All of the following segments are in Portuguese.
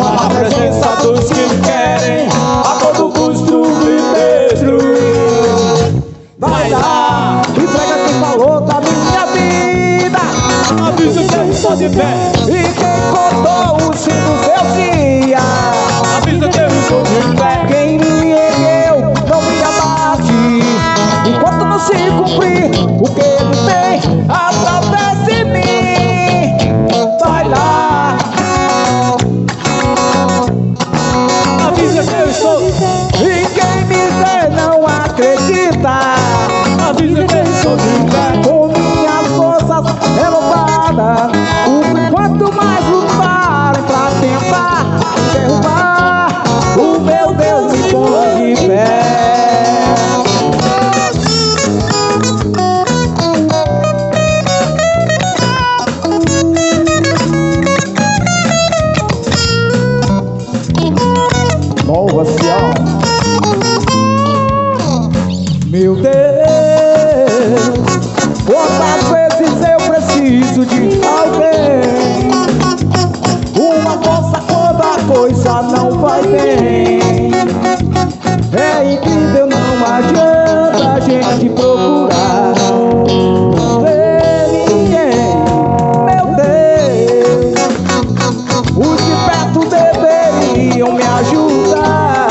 honra a presença dos que querem a todo custo me destruir. Vai lá, entrega quem falou da minha vida. avisa que eu estou de pé. E quem contou os fins dos seus dias, Avisa que eu estou de pé. quem me ergueu não me abate, enquanto não se cumprir o que ele tem através de mim. Vai lá, Avisa que eu estou de pé. e quem me vê não acredita, Avisa que eu estou de pé. com minhas forças renovadas, quanto mais lutarem pra tentar derrubar, o meu Deus me põe de pé. Nova Sião, meu Deus, quantas vezes eu preciso de alguém, uma força quando a coisa não vai bem. É incrível, não adianta a gente procurar, não vê ninguém, meu Deus. Os de perto deveriam me ajudar,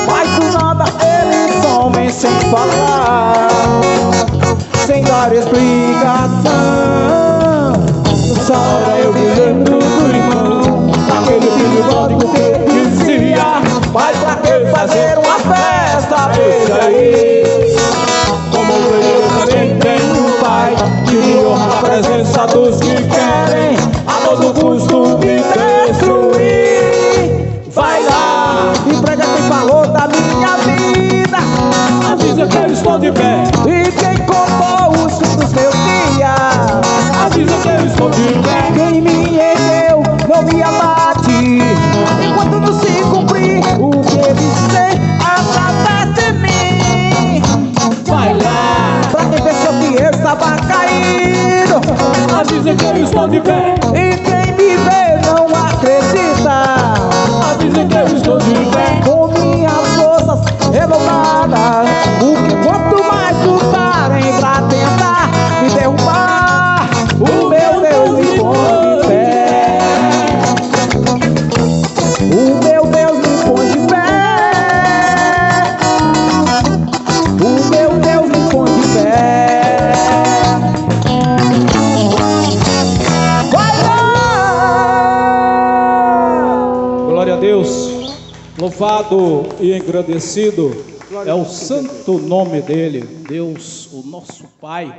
mas do nada eles somem sem falar, sem dar explicação. Nessa hora eu me lembro do irmão, aquele filho pródigo que dizia: pai, pra que fazer uma festa? Veja aí, Como eu também tenho um pai que me honra a presença dos que querem a todo custo me destruir. vai lá, entrega quem falou da minha vida. Avisa que eu estou de pé. E quem contou os fins dos meus dias, Avisa que eu estou de pé. quem me ergueu não me abate, enquanto não se cumprir o que ele tem através de mim. Vai lá, Pra quem pensou que eu estava caído, avisa que eu estou de pé. e quem me vê não acredita, Avisa que eu estou de pé. com minhas forças renovadas, quanto mais lutarem pra tentar me derrubar, o meu Deus me põe de pé. O meu Deus me põe de pé. O meu Deus me põe de pé. Vai lá! Glória a Deus. Louvado e engrandecido é o santo nome dele, Deus, o nosso Pai.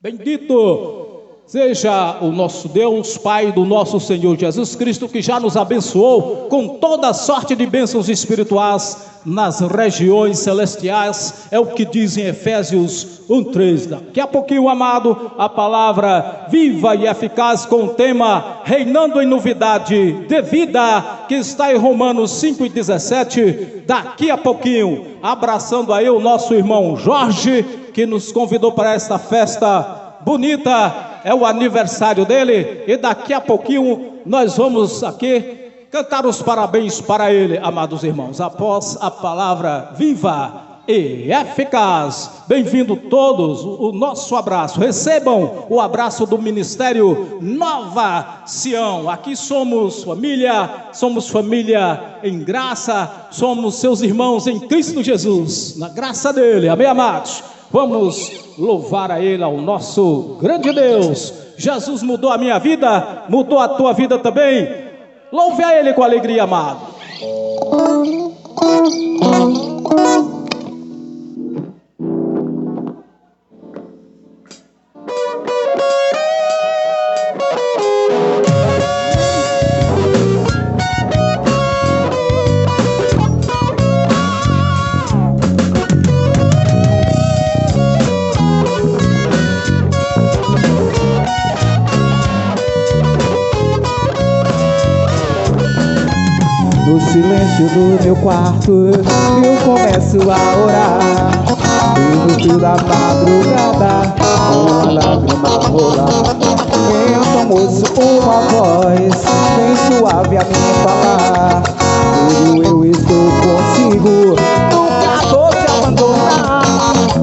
Bendito seja o nosso Deus, Pai do nosso Senhor Jesus Cristo, que já nos abençoou com toda sorte de bênçãos espirituais nas regiões celestiais. É o que diz em Efésios 1:3. Daqui a pouquinho, amado, a palavra viva e eficaz com o tema reinando em novidade de vida, que está em Romanos 5:17. Daqui a pouquinho, abraçando aí o nosso irmão Jorge, que nos convidou para esta festa bonita. É o aniversário dele, e daqui a pouquinho nós vamos aqui cantar os parabéns para ele, amados irmãos, após a palavra viva e eficaz. Bem-vindo todos, o nosso abraço, recebam o abraço do Ministério Nova Sião. Aqui somos família em graça, somos seus irmãos em Cristo Jesus, na graça dele, amém, amados? Vamos louvar a ele, ao nosso grande Deus. Jesus mudou a minha vida, mudou a tua vida também. Louve a ele com alegria, amado. No silêncio do meu quarto eu começo a orar, e no fio da madrugada uma lágrima rola. Então ouço uma voz bem suave a me falar. Tudo eu estou consigo, nunca vou te abandonar.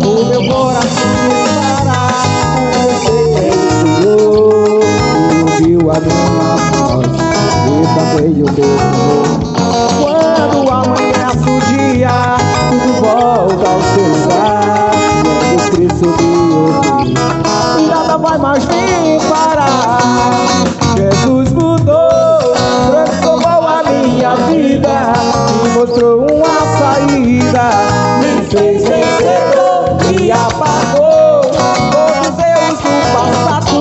O meu coração dispara, eu sei que é o Senhor. Ouviu a minha voz e também o teu amor. Quando amanhece o dia, tudo volta ao seu lugar. Jesus Cristo me ouviu e nada vai mais me parar. Jesus mudou, transformou a minha vida, me mostrou uma saída, me fez vencedor e apagou todos os erros do passado.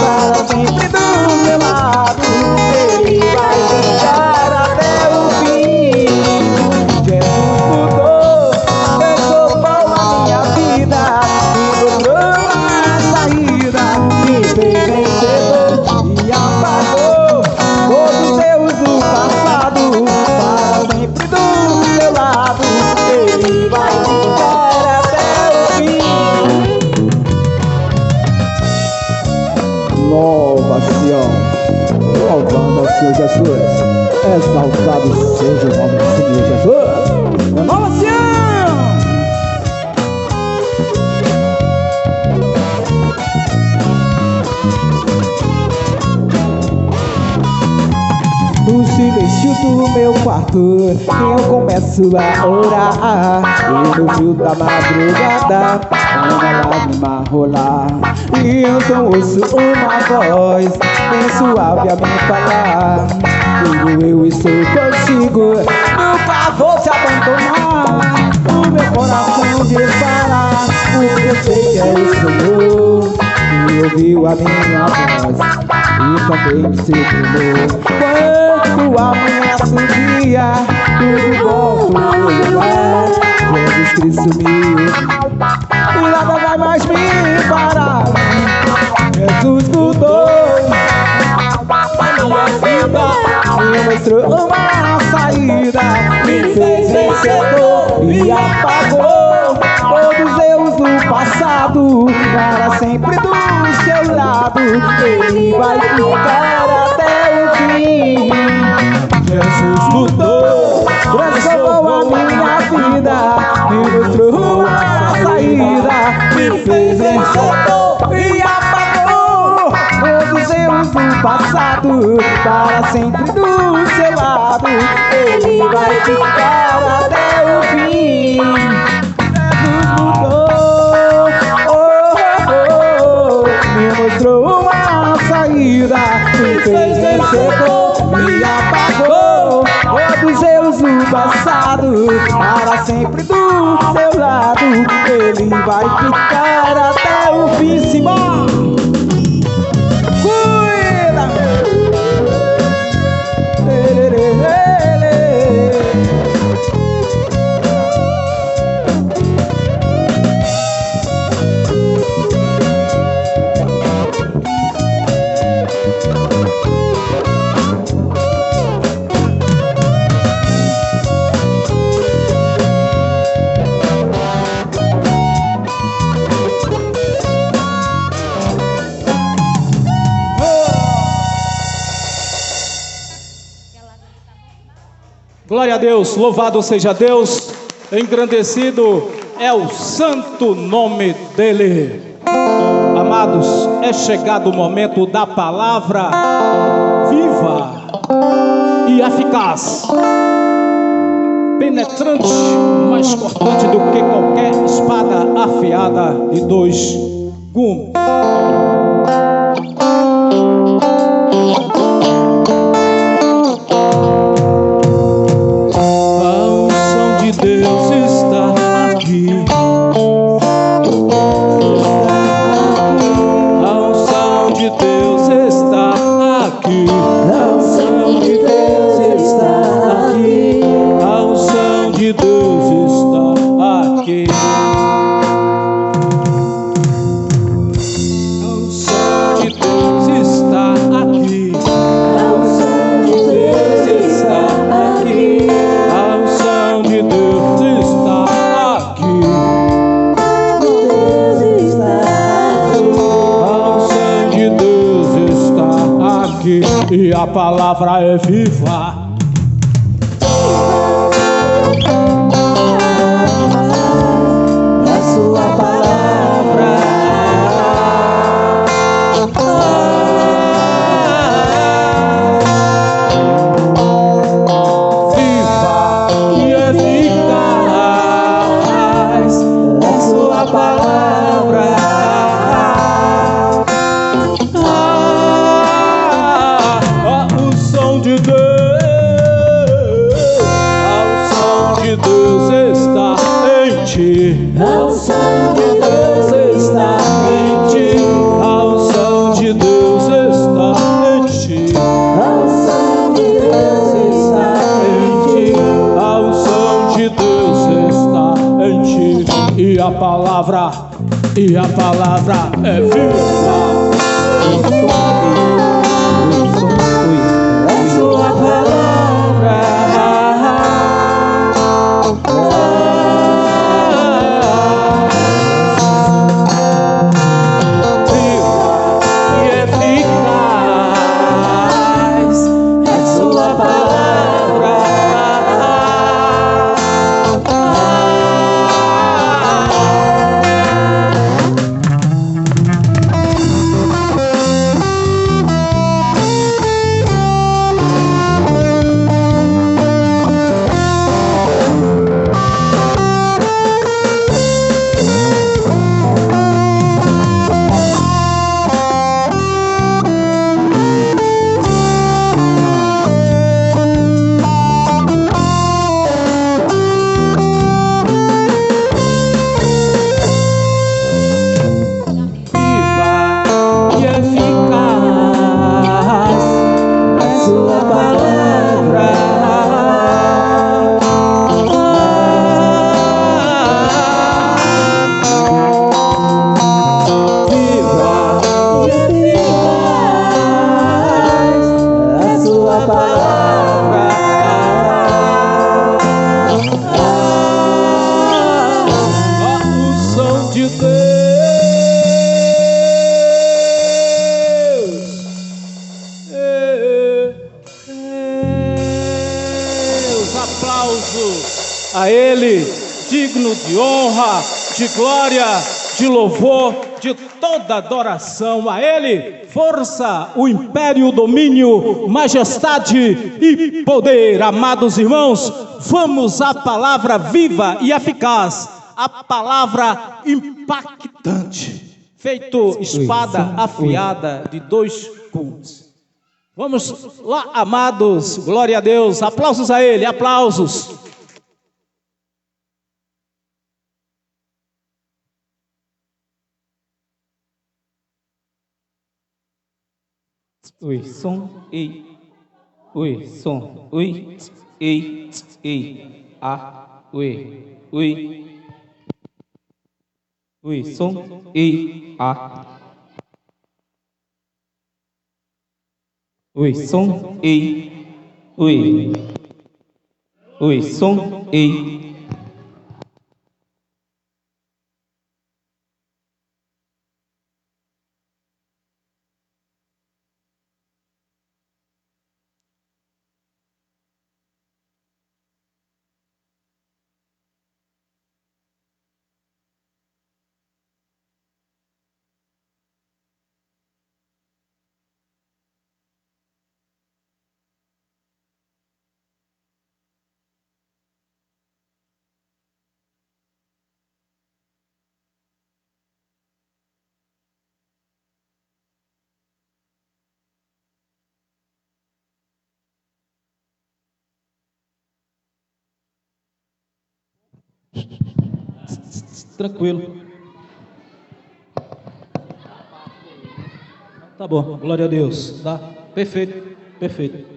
Para sempre do meu lado, Ele vai ficar até o fim. Jesus mudou, transformou a minha vida, me mostrou uma saída, me fez vencedor e apagou todos os erros do passado. Para sempre do seu lado, Ele vai ficar até o fim. Louva Sião, louvando ao Senhor Jesus, exaltado seja o nome do Senhor Jesus. Nova Sião! No silêncio do meu quarto eu começo a orar, e no fio da madrugada uma lágrima rolar, e então ouço uma voz bem suave a me falar. Tudo eu estou consigo, nunca vou te abandonar. O meu coração dispara, porque eu sei que é o Senhor. E ouviu a minha voz e também se tornou. Quando amanhece o dia, tudo volta ao lugar. Jesus Cristo me ouviu e nada vai mais me parar. Jesus mudou a minha vida, me mostrou uma saída, me fez vencedor e apagou todos os erros do passado. Para sempre do seu lado, Ele vai ficar até o fim. Jesus mudou, transformou a minha vida, me mostrou uma saída, me fez vencedor e apagou todos os erros do passado. Para sempre do seu lado, Ele vai ficar até o fim. Jesus mudou, me mostrou uma saída, me fez vencedor e apagou todos os erros do passado. Para sempre do seu lado, Ele vai ficar até o fim. Simão, cuida. Glória a Deus, louvado seja Deus, engrandecido é o santo nome dEle. Amados, é chegado o momento da palavra viva e eficaz, penetrante, mais cortante do que qualquer espada afiada de dois gumes. Deus está aqui. A unção de Deus está aqui. A unção de Deus está aqui. A unção de Deus está aqui. A unção de Deus está aqui. A unção de Deus está aqui. A unção de Deus a palavra é viva. A sua palavra viva e eficaz. a sua palavra O som de Deus, o som de Deus está em ti. o som de Deus está em ti. O som de Deus está em ti. O som de Deus está em ti. O som de Deus está em ti. E a palavra é viva. A sua palavra E eficaz. a sua palavra de Deus. Deus, aplauso a Ele, digno de honra, de glória, de louvor, de toda adoração a Ele, força, o império, o domínio, majestade e poder. Amados irmãos, vamos à palavra viva e eficaz, a palavra impactante, feito espada afiada de dois gumes. Vamos lá, amados, glória a Deus, aplausos a Ele, aplausos. Oi, som, ei. Oi, som, oi, ei, ei, oi, oi. Oi, som, ei, Oi, som, ei, oi. Oi, som, ei. Tranquilo. Tá bom, glória a Deus. Tá? Perfeito, perfeito.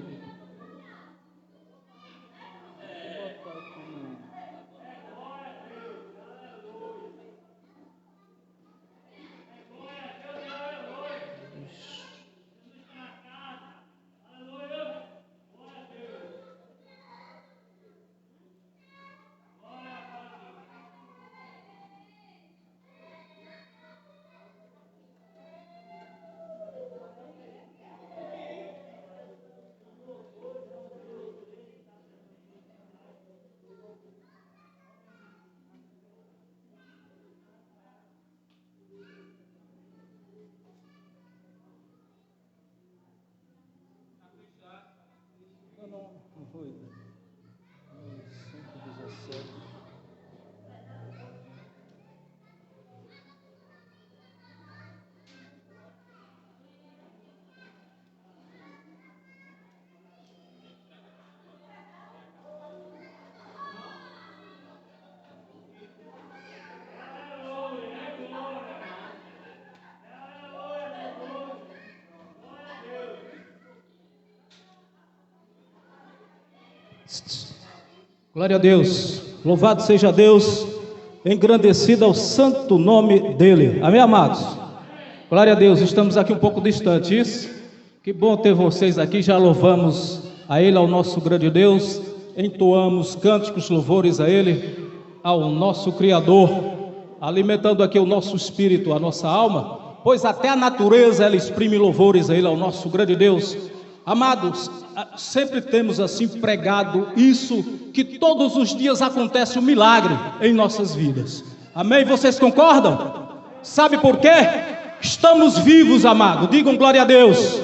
Glória a Deus, louvado seja Deus, engrandecido ao santo nome dEle, amém, amados? Glória a Deus, estamos aqui um pouco distantes, que bom ter vocês aqui, já louvamos a Ele, ao nosso grande Deus, entoamos cânticos, louvores a Ele, ao nosso Criador, alimentando aqui o nosso espírito, a nossa alma, pois até a natureza ela exprime louvores a Ele, ao nosso grande Deus. Amados, sempre temos assim pregado isso, que todos os dias acontece um milagre em nossas vidas, amém? Vocês concordam? Sabe por quê? Estamos vivos, amado, digam glória a Deus.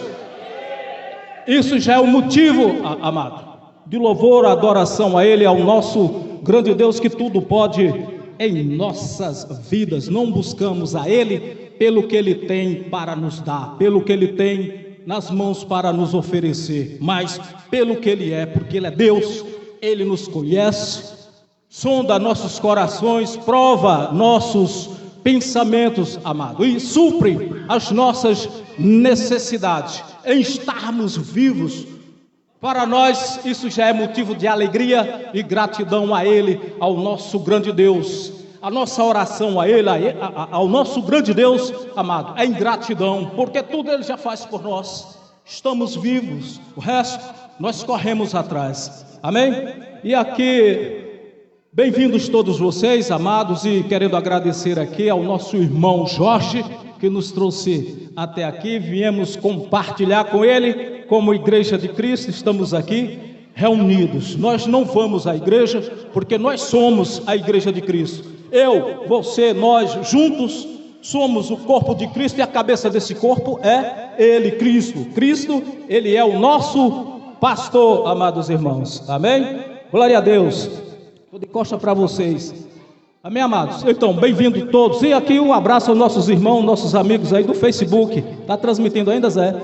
Isso já é um motivo, amado, de louvor, adoração a Ele, ao nosso grande Deus que tudo pode em nossas vidas. Não buscamos a Ele pelo que Ele tem para nos dar, pelo que Ele tem nas mãos para nos oferecer, mas pelo que Ele é, porque Ele é Deus, Ele nos conhece, sonda nossos corações, prova nossos pensamentos, amado, e supre as nossas necessidades. Em estarmos vivos, para nós isso já é motivo de alegria e gratidão a Ele, ao nosso grande Deus. A nossa oração a Ele, ao nosso grande Deus, amado, é em gratidão, porque tudo Ele já faz por nós. Estamos vivos, o resto nós corremos atrás, amém? E aqui, bem-vindos todos vocês, amados, e querendo agradecer aqui ao nosso irmão Jorge, que nos trouxe até aqui. Viemos compartilhar com ele, como Igreja de Cristo, estamos aqui reunidos. Nós não vamos à igreja, porque nós somos a Igreja de Cristo. Eu, você, nós, juntos, somos o corpo de Cristo, e a cabeça desse corpo é Ele, Cristo. Cristo, Ele é o nosso pastor, amados irmãos, amém? Glória a Deus. Vou de costa para vocês, amém, amados? Então, bem-vindos todos, e aqui um abraço aos nossos irmãos, nossos amigos aí do Facebook. Está transmitindo ainda, Zé?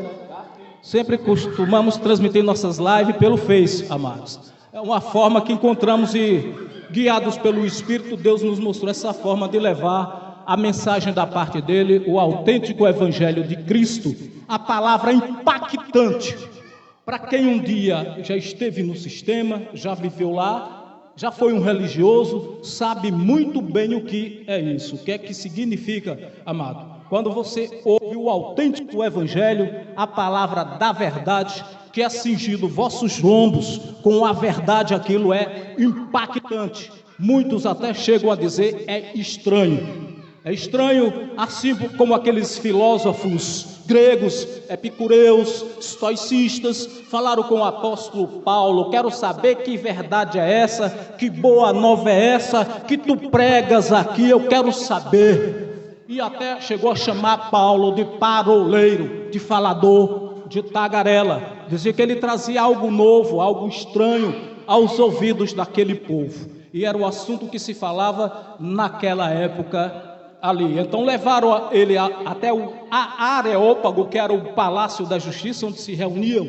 Sempre costumamos transmitir nossas lives pelo Face, amados. É uma forma que encontramos e, guiados pelo Espírito, Deus nos mostrou essa forma de levar a mensagem da parte dEle, o autêntico Evangelho de Cristo, a palavra impactante, para quem um dia já esteve no sistema, já viveu lá, já foi um religioso, sabe muito bem o que é isso, o que é que significa, amado. Quando você ouve o autêntico Evangelho, a palavra da verdade, que é cingido vossos lombos com a verdade, aquilo é impactante. Muitos até chegam a dizer é estranho. É estranho, assim como aqueles filósofos gregos, epicureus, estoicistas, falaram com o apóstolo Paulo: quero saber que verdade é essa, que boa nova é essa, que tu pregas aqui, eu quero saber. E até chegou a chamar Paulo de paroleiro, de falador, de tagarela. Dizia que ele trazia algo novo, algo estranho aos ouvidos daquele povo. E era o assunto que se falava naquela época ali. Então levaram ele até o Areópago, que era o palácio da justiça, onde se reuniam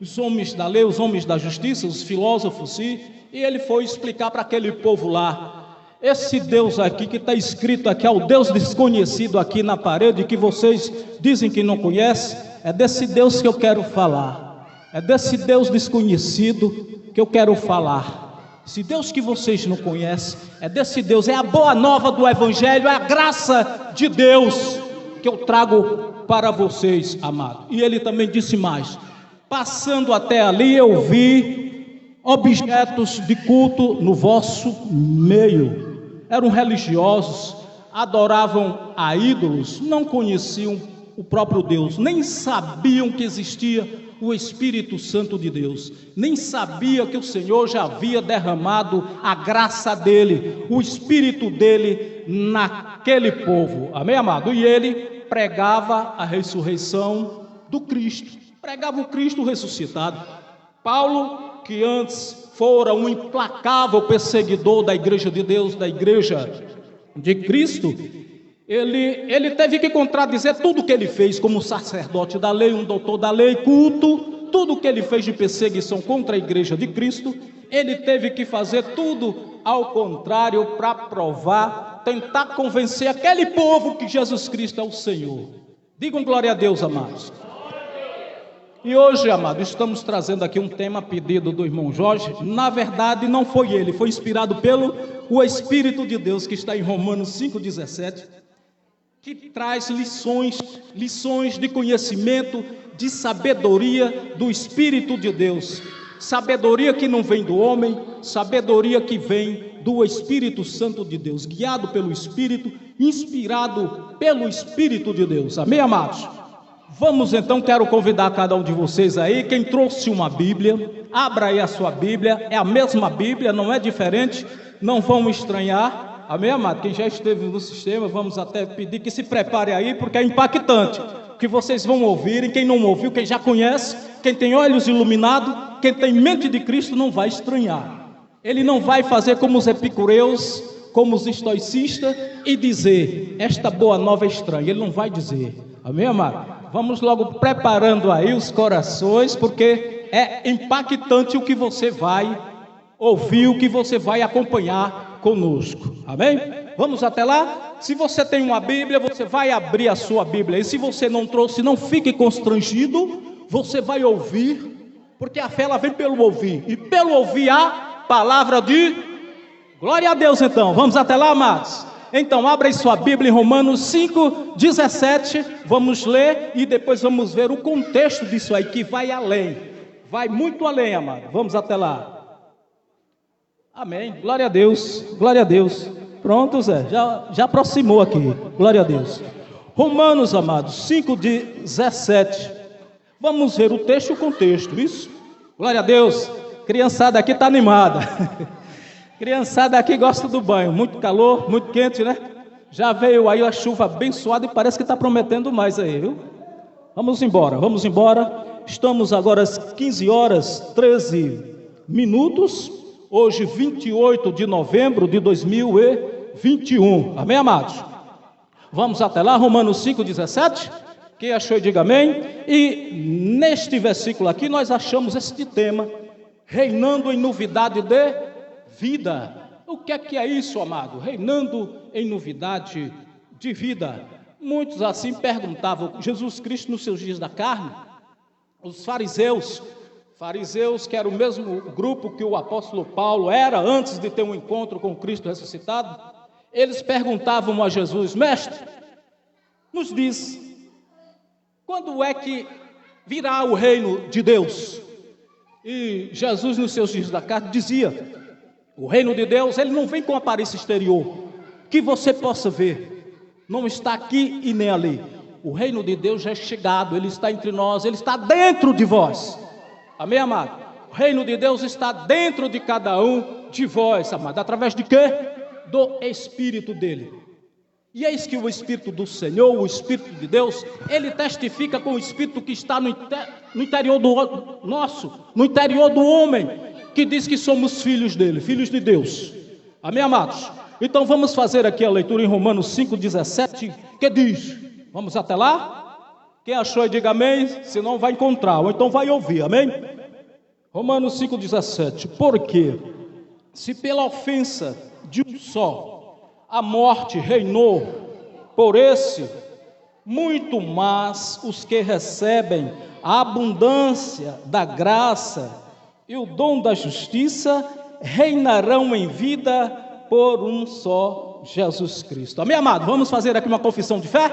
os homens da lei, os homens da justiça, os filósofos, e ele foi explicar para aquele povo lá: esse Deus aqui que está escrito aqui, é o Deus desconhecido aqui na parede, que vocês dizem que não conhecem, é desse Deus que eu quero falar, é desse Deus desconhecido que eu quero falar. Esse Deus que vocês não conhecem, é desse Deus, é a boa nova do Evangelho, é a graça de Deus que eu trago para vocês, amado. E ele também disse mais: passando até ali eu vi objetos de culto no vosso meio. Eram religiosos, adoravam a ídolos, não conheciam o próprio Deus, nem sabiam que existia o Espírito Santo de Deus, nem sabia que o Senhor já havia derramado a graça dele, o Espírito dele naquele povo, amém, amado? E ele pregava a ressurreição do Cristo, pregava o Cristo ressuscitado. Paulo que antes fora um implacável perseguidor da igreja de Deus, da igreja de Cristo, ele teve que contradizer tudo o que ele fez como sacerdote da lei, um doutor da lei, culto, tudo o que ele fez de perseguição contra a igreja de Cristo. Ele teve que fazer tudo ao contrário para provar, tentar convencer aquele povo que Jesus Cristo é o Senhor. Digam glória a Deus, amados. E hoje, amados, estamos trazendo aqui um tema pedido do irmão Jorge. Na verdade, não foi ele, foi inspirado pelo o Espírito de Deus, que está em Romanos 5,17, que traz lições de conhecimento, de sabedoria do Espírito de Deus. Sabedoria que não vem do homem, sabedoria que vem do Espírito Santo de Deus, guiado pelo Espírito, inspirado pelo Espírito de Deus. Amém, amados? Vamos então, quero convidar cada um de vocês aí, quem trouxe uma Bíblia, abra aí a sua Bíblia, é a mesma Bíblia, não é diferente, não vão estranhar, amém, amado? Quem já esteve no sistema, vamos até pedir que se prepare aí, porque é impactante, que vocês vão ouvir, e quem não ouviu, quem já conhece, quem tem olhos iluminados, quem tem mente de Cristo, não vai estranhar. Ele não vai fazer como os epicureus, como os estoicistas, e dizer, esta boa nova é estranha, ele não vai dizer, amém, amado? Vamos logo preparando aí os corações, porque é impactante o que você vai ouvir, o que você vai acompanhar conosco, amém? Vamos até lá? Se você tem uma Bíblia, você vai abrir a sua Bíblia, e se você não trouxe, não fique constrangido, você vai ouvir, porque a fé ela vem pelo ouvir, e pelo ouvir a palavra de glória a Deus. Então, vamos até lá, amados? Então, abra aí sua Bíblia em Romanos 5,17, vamos ler e depois vamos ver o contexto disso aí, que vai além, vai muito além, amado. Vamos até lá. Amém, glória a Deus, glória a Deus. Pronto, Zé, já aproximou aqui, glória a Deus. Romanos, amados, 5,17, vamos ver o texto e o contexto, isso? Glória a Deus, criançada aqui está animada. Criançada aqui gosta do banho, muito calor, muito quente, né? Já veio aí a chuva abençoada e parece que está prometendo mais aí, viu? Vamos embora, vamos embora. Estamos agora às 15 horas 13 minutos, hoje 28 de novembro de 2021, amém, amados? Vamos até lá, Romanos 5,17, quem achou diga amém. E neste versículo aqui nós achamos este tema, reinando em novidade de vida. O que é isso, amado? Reinando em novidade de vida. Muitos assim perguntavam, Jesus Cristo nos seus dias da carne, os fariseus que era o mesmo grupo que o apóstolo Paulo era antes de ter um encontro com Cristo ressuscitado, eles perguntavam a Jesus, mestre, nos diz, quando é que virá o reino de Deus? E Jesus nos seus dias da carne dizia, o reino de Deus, ele não vem com aparência exterior, que você possa ver, não está aqui e nem ali. O reino de Deus já é chegado, ele está entre nós, ele está dentro de vós, amém, amado? O reino de Deus está dentro de cada um de vós, amado, através de quê? Do Espírito dele. E eis que o Espírito do Senhor, o Espírito de Deus, ele testifica com o Espírito que está no interior do nosso, no interior do homem, que diz que somos filhos dele, filhos de Deus, amém, amados? Então vamos fazer aqui a leitura em Romanos 5,17, que diz, vamos até lá? Quem achou diga amém, senão vai encontrar, ou então vai ouvir, amém? Romanos 5,17, porque se pela ofensa de um só, a morte reinou por esse, muito mais os que recebem a abundância da graça e o dom da justiça reinarão em vida por um só Jesus Cristo. Amém, amado? Vamos fazer aqui uma confissão de fé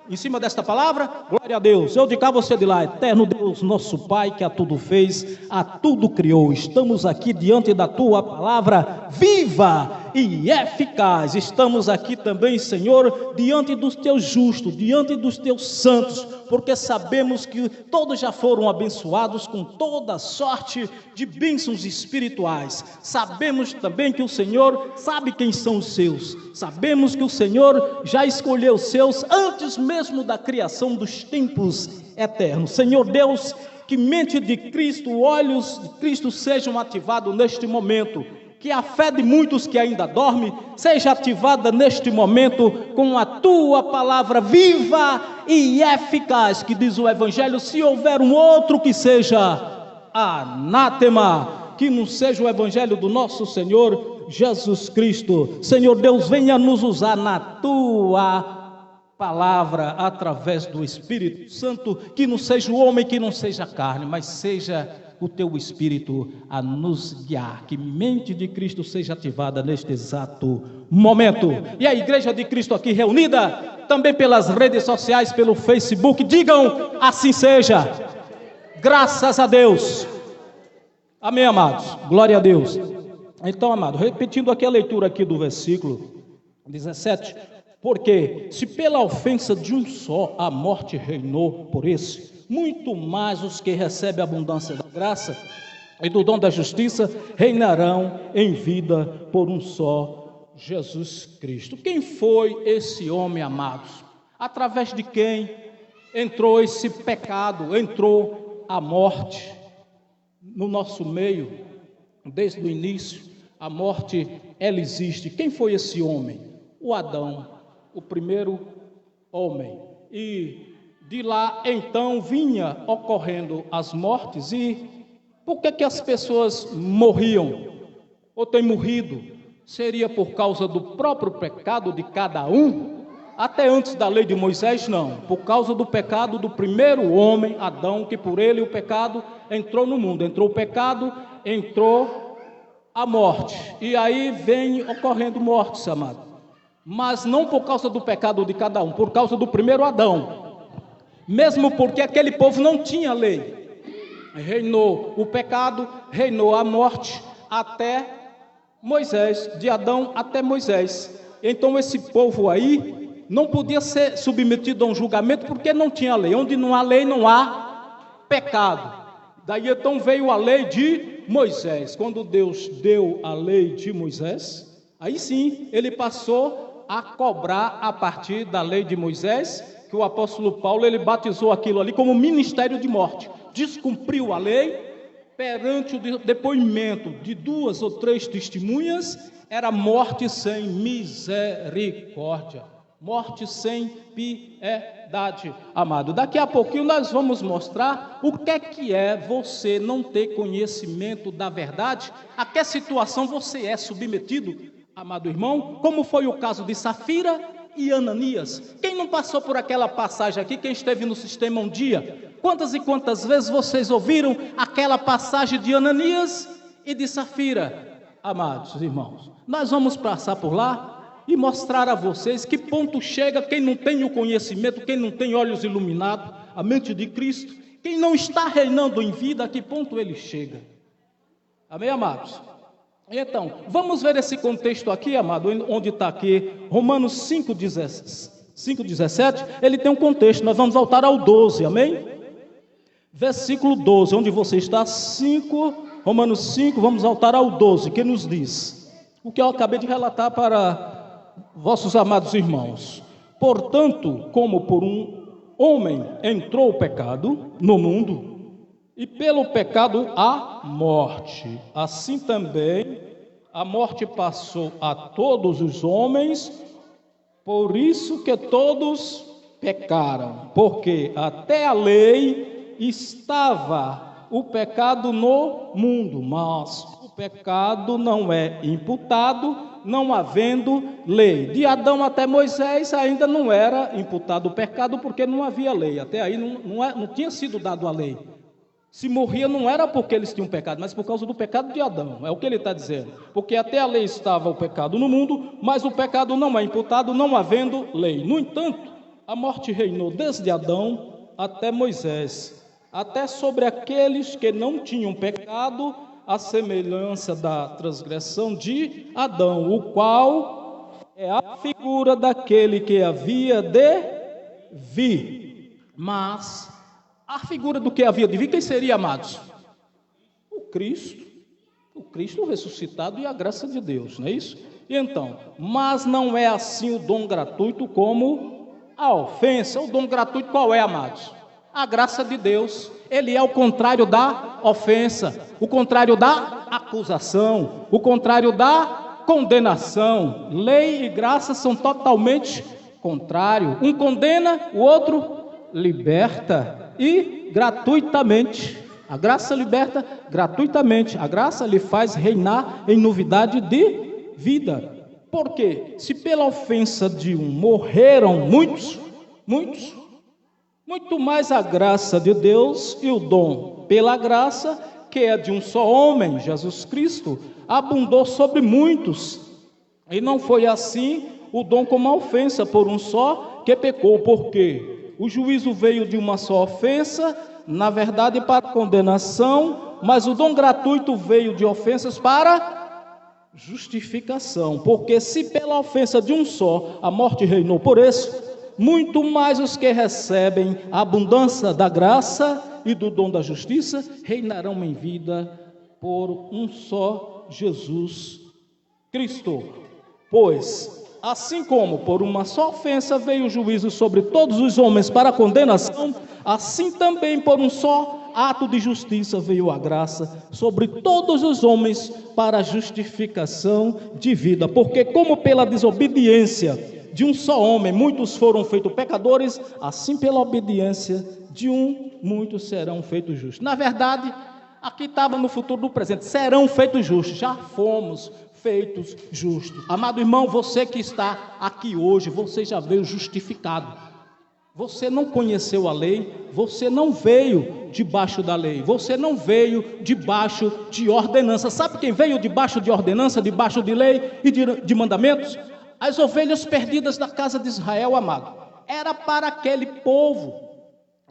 em cima desta palavra? Glória a Deus. Eu de cá, você de lá. Eterno Deus, nosso Pai, que a tudo fez, a tudo criou. Estamos aqui diante da tua palavra viva e eficaz. Estamos aqui também, Senhor, diante dos teus justos, diante dos teus santos, porque sabemos que todos já foram abençoados com toda sorte de bênçãos espirituais. Sabemos também que o Senhor sabe quem são os seus. Sabemos que o Senhor já escolheu os seus antes mesmo da criação dos tempos eternos. Senhor Deus, que mente de Cristo, olhos de Cristo sejam ativados neste momento, que a fé de muitos que ainda dormem seja ativada neste momento com a tua palavra viva e eficaz, que diz o Evangelho. Se houver um outro que seja anátema, que não seja o Evangelho do nosso Senhor Jesus Cristo. Senhor Deus, venha nos usar na tua palavra, através do Espírito Santo, que não seja o homem, que não seja a carne, mas seja o teu Espírito a nos guiar, que mente de Cristo seja ativada neste exato momento. E a Igreja de Cristo aqui reunida, também pelas redes sociais, pelo Facebook, digam assim seja. Graças a Deus. Amém, amados. Glória a Deus. Então, amado, repetindo aqui a leitura aqui do versículo 17, porque se pela ofensa de um só a morte reinou por esse, muito mais os que recebem a abundância da graça e do dom da justiça reinarão em vida por um só, Jesus Cristo. Quem foi esse homem, amados? Através de quem entrou esse pecado, entrou a morte no nosso meio? Desde o início, a morte, ela existe. Quem foi esse homem? O Adão, o primeiro homem. E de lá, então, vinha ocorrendo as mortes. E por que as pessoas morriam? Ou têm morrido? Seria por causa do próprio pecado de cada um? Até antes da lei de Moisés, não. Por causa do pecado do primeiro homem, Adão, que por ele o pecado entrou no mundo. Entrou o pecado, entrou a morte. E aí vem ocorrendo mortes, amado. Mas não por causa do pecado de cada um, por causa do primeiro Adão. Mesmo porque aquele povo não tinha lei. Reinou o pecado, reinou a morte até Moisés, de Adão até Moisés. Então esse povo aí não podia ser submetido a um julgamento porque não tinha lei. Onde não há lei, não há pecado. Daí então veio a lei de Moisés. Quando Deus deu a lei de Moisés, aí sim ele passou a cobrar a partir da lei de Moisés, que o apóstolo Paulo, ele batizou aquilo ali como ministério de morte. Descumpriu a lei perante o depoimento de 2 ou 3 testemunhas, era morte sem misericórdia, morte sem piedade, amado. Daqui a pouquinho nós vamos mostrar o que é você não ter conhecimento da verdade, a que situação você é submetido, amado irmão, como foi o caso de Safira e Ananias. Quem não passou por aquela passagem aqui, quem esteve no sistema um dia, quantas e quantas vezes vocês ouviram aquela passagem de Ananias e de Safira? Amados irmãos, nós vamos passar por lá e mostrar a vocês que ponto chega quem não tem o conhecimento, quem não tem olhos iluminados, a mente de Cristo, quem não está reinando em vida, a que ponto ele chega. Amém, amados? Então, vamos ver esse contexto aqui, amado, onde está aqui, Romanos 5,17, ele tem um contexto, nós vamos voltar ao 12, amém? Versículo 12, onde você está, Romanos 5, vamos voltar ao 12, que nos diz, o que eu acabei de relatar para vossos amados irmãos. Portanto, como por um homem entrou o pecado no mundo, e pelo pecado a morte, assim também a morte passou a todos os homens, por isso que todos pecaram, porque até a lei estava o pecado no mundo, mas o pecado não é imputado, não havendo lei. De Adão até Moisés ainda não era imputado o pecado, porque não havia lei, até aí não tinha sido dado a lei. Se morria não era porque eles tinham pecado, mas por causa do pecado de Adão, é o que ele está dizendo. Porque até a lei estava o pecado no mundo, mas o pecado não é imputado, não havendo lei. No entanto, a morte reinou desde Adão até Moisés, até sobre aqueles que não tinham pecado, a semelhança da transgressão de Adão, o qual é a figura daquele que havia de vir. Mas a figura do que havia de vir, quem seria, amados? O Cristo ressuscitado e a graça de Deus, não é isso? E então, mas não é assim o dom gratuito como a ofensa. O dom gratuito qual é, amados? A graça de Deus, ele é o contrário da ofensa, o contrário da acusação, o contrário da condenação. Lei e graça são totalmente contrários. Um condena, o outro liberta, e gratuitamente. A graça liberta gratuitamente. A graça lhe faz reinar em novidade de vida. Por quê? Se pela ofensa de um morreram muitos, muito mais a graça de Deus e o dom pela graça, que é de um só homem, Jesus Cristo, abundou sobre muitos. E não foi assim o dom como a ofensa por um só que pecou. Por quê? O juízo veio de uma só ofensa, na verdade para condenação, mas o dom gratuito veio de ofensas para justificação. Porque se pela ofensa de um só a morte reinou por isso, muito mais os que recebem a abundância da graça e do dom da justiça reinarão em vida por um só Jesus Cristo. Pois, assim como por uma só ofensa veio o juízo sobre todos os homens para condenação, assim também por um só ato de justiça veio a graça sobre todos os homens para a justificação de vida. Porque como pela desobediência de um só homem muitos foram feitos pecadores, assim pela obediência de um, muitos serão feitos justos. Na verdade, aqui estava no futuro do presente, serão feitos justos, já fomos feitos justos. Amado irmão, você que está aqui hoje, você já veio justificado. Você não conheceu a lei, você não veio debaixo da lei, você não veio debaixo de ordenança. Sabe quem veio debaixo de ordenança, debaixo de lei e de mandamentos? As ovelhas perdidas da casa de Israel, amado. Era para aquele povo.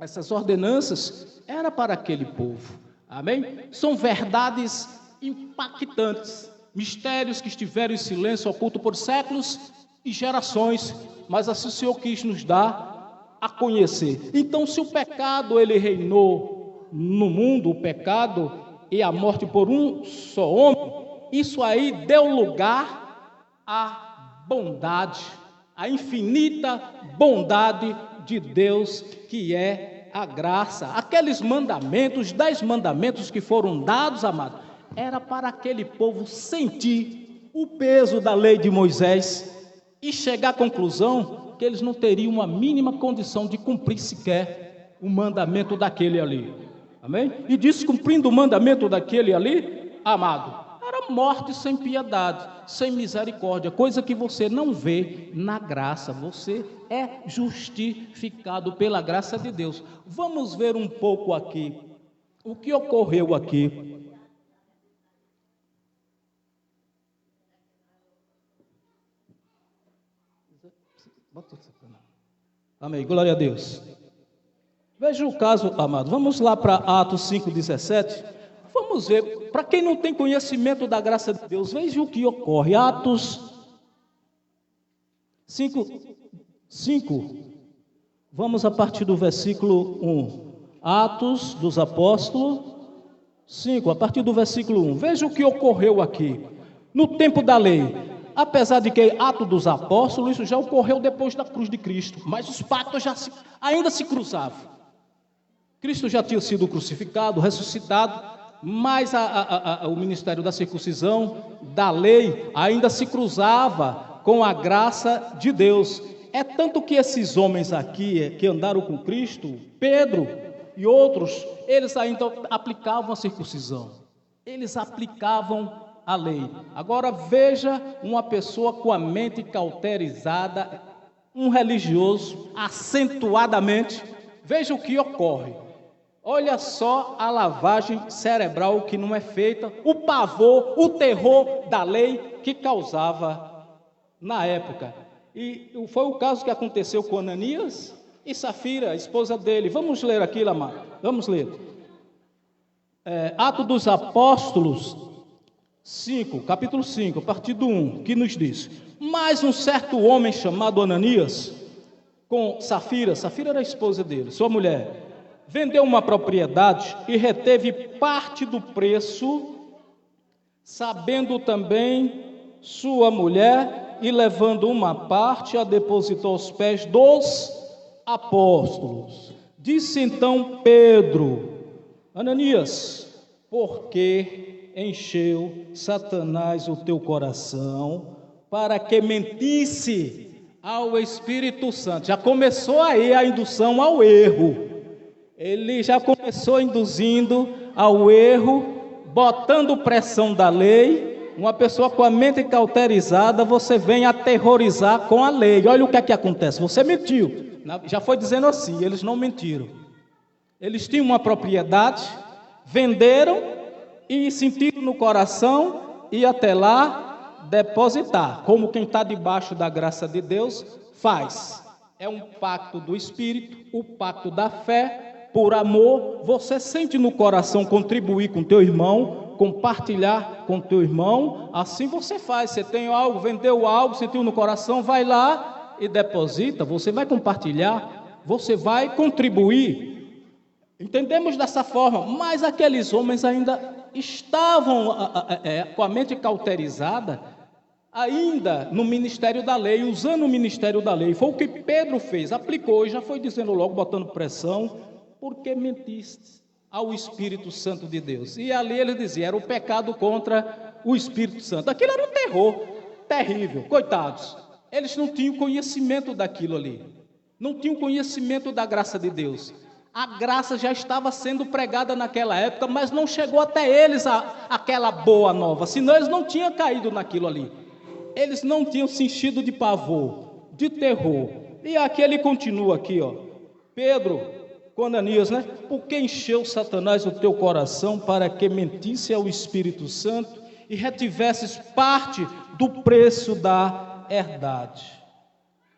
Essas ordenanças era para aquele povo. Amém? São verdades impactantes, mistérios que estiveram em silêncio oculto por séculos e gerações, mas assim o Senhor quis nos dar a conhecer. Então, se o pecado ele reinou no mundo, o pecado e a morte por um só homem, isso aí deu lugar a bondade, a infinita bondade de Deus, que é a graça. Aqueles mandamentos, 10 mandamentos que foram dados, amado, era para aquele povo sentir o peso da lei de Moisés e chegar à conclusão que eles não teriam a mínima condição de cumprir sequer o mandamento daquele ali. Amém? E descumprindo o mandamento daquele ali, amado, era morte sem piedade, sem misericórdia, coisa que você não vê na graça. Você é justificado pela graça de Deus. Vamos ver um pouco aqui o que ocorreu aqui. Amém, glória a Deus. Veja o caso, amado. Vamos lá para Atos 5,17. Vamos ver, para quem não tem conhecimento da graça de Deus, veja o que ocorre. Atos 5. Vamos a partir do versículo 1. Atos dos Apóstolos 5, a partir do versículo 1. Veja o que ocorreu aqui. No tempo da lei, apesar de que Atos dos Apóstolos, isso já ocorreu depois da cruz de Cristo, mas os pactos ainda se cruzavam. Cristo já tinha sido crucificado, ressuscitado, mas o ministério da circuncisão, da lei, ainda se cruzava com a graça de Deus. É tanto que esses homens aqui, que andaram com Cristo, Pedro e outros, eles ainda aplicavam a circuncisão. Eles aplicavam a lei. Agora veja uma pessoa com a mente cauterizada, um religioso, acentuadamente, veja o que ocorre. Olha só a lavagem cerebral que não é feita, o pavor, o terror da lei que causava na época. E foi o caso que aconteceu com Ananias e Safira, a esposa dele. Vamos ler aqui, amado. Vamos ler. Atos dos Apóstolos 5, capítulo 5, a partir do 1, que nos diz: mas um certo homem chamado Ananias, com Safira era a esposa dele, sua mulher, vendeu uma propriedade e reteve parte do preço, sabendo também sua mulher, e levando uma parte, a depositou aos pés dos apóstolos. Disse então Pedro: Ananias, por que encheu Satanás o teu coração para que mentisse ao Espírito Santo? Já começou aí a indução ao erro. Ele já começou induzindo ao erro, botando pressão da lei. Uma pessoa com a mente cauterizada, você vem aterrorizar com a lei. Olha o que é que acontece, você mentiu. Já foi dizendo assim, eles não mentiram. Eles tinham uma propriedade, venderam e sentiram no coração e até lá depositar. Como quem está debaixo da graça de Deus faz. É um pacto do Espírito, o pacto da fé. Por amor, você sente no coração contribuir com teu irmão, compartilhar com teu irmão, assim você faz. Você tem algo, vendeu algo, sentiu no coração, vai lá e deposita. Você vai compartilhar, você vai contribuir. Entendemos dessa forma, mas aqueles homens ainda estavam com a mente cauterizada, ainda no ministério da lei, usando o ministério da lei. Foi o que Pedro fez, aplicou e já foi dizendo logo, botando pressão. Porque mentiste ao Espírito Santo de Deus. E ali ele dizia, era o pecado contra o Espírito Santo. Aquilo era um terror terrível, coitados. Eles não tinham conhecimento daquilo ali. Não tinham conhecimento da graça de Deus. A graça já estava sendo pregada naquela época, mas não chegou até eles aquela boa nova. Senão eles não tinham caído naquilo ali. Eles não tinham se enchido de pavor, de terror. E aqui ele continua aqui, ó. Pedro, com Ananias, né? Por que encheu Satanás o teu coração para que mentisse ao Espírito Santo e retivesses parte do preço da herdade?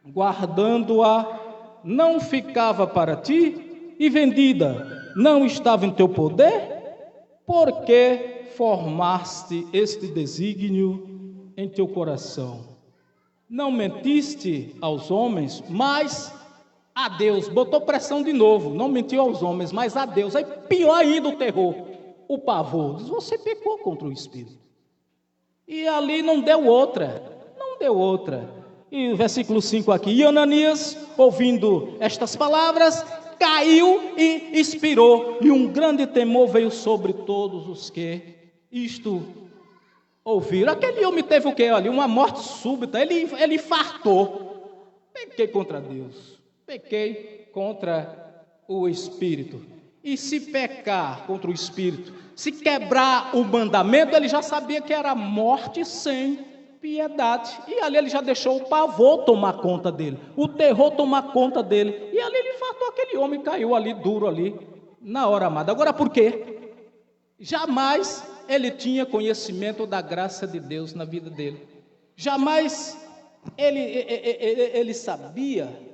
Guardando-a, não ficava para ti, e vendida, não estava em teu poder? Por que formaste este desígnio em teu coração? Não mentiste aos homens, mas a Deus. Botou pressão de novo, não mentiu aos homens, mas a Deus. Aí pior ainda o terror, o pavor. Diz, você pecou contra o Espírito. E ali não deu outra. E o versículo 5 aqui, e Ananias, ouvindo estas palavras, caiu e expirou. E um grande temor veio sobre todos os que isto ouviram. Aquele homem teve o que ali? Uma morte súbita, ele fartou. Pequei contra Deus. Pequei contra o Espírito. E se pecar contra o Espírito, se quebrar o mandamento, ele já sabia que era morte sem piedade. E ali ele já deixou o pavor tomar conta dele, o terror tomar conta dele. E ali ele infartou, aquele homem caiu ali, duro ali, na hora amada. Agora por quê? Jamais ele tinha conhecimento da graça de Deus na vida dele. Jamais ele sabia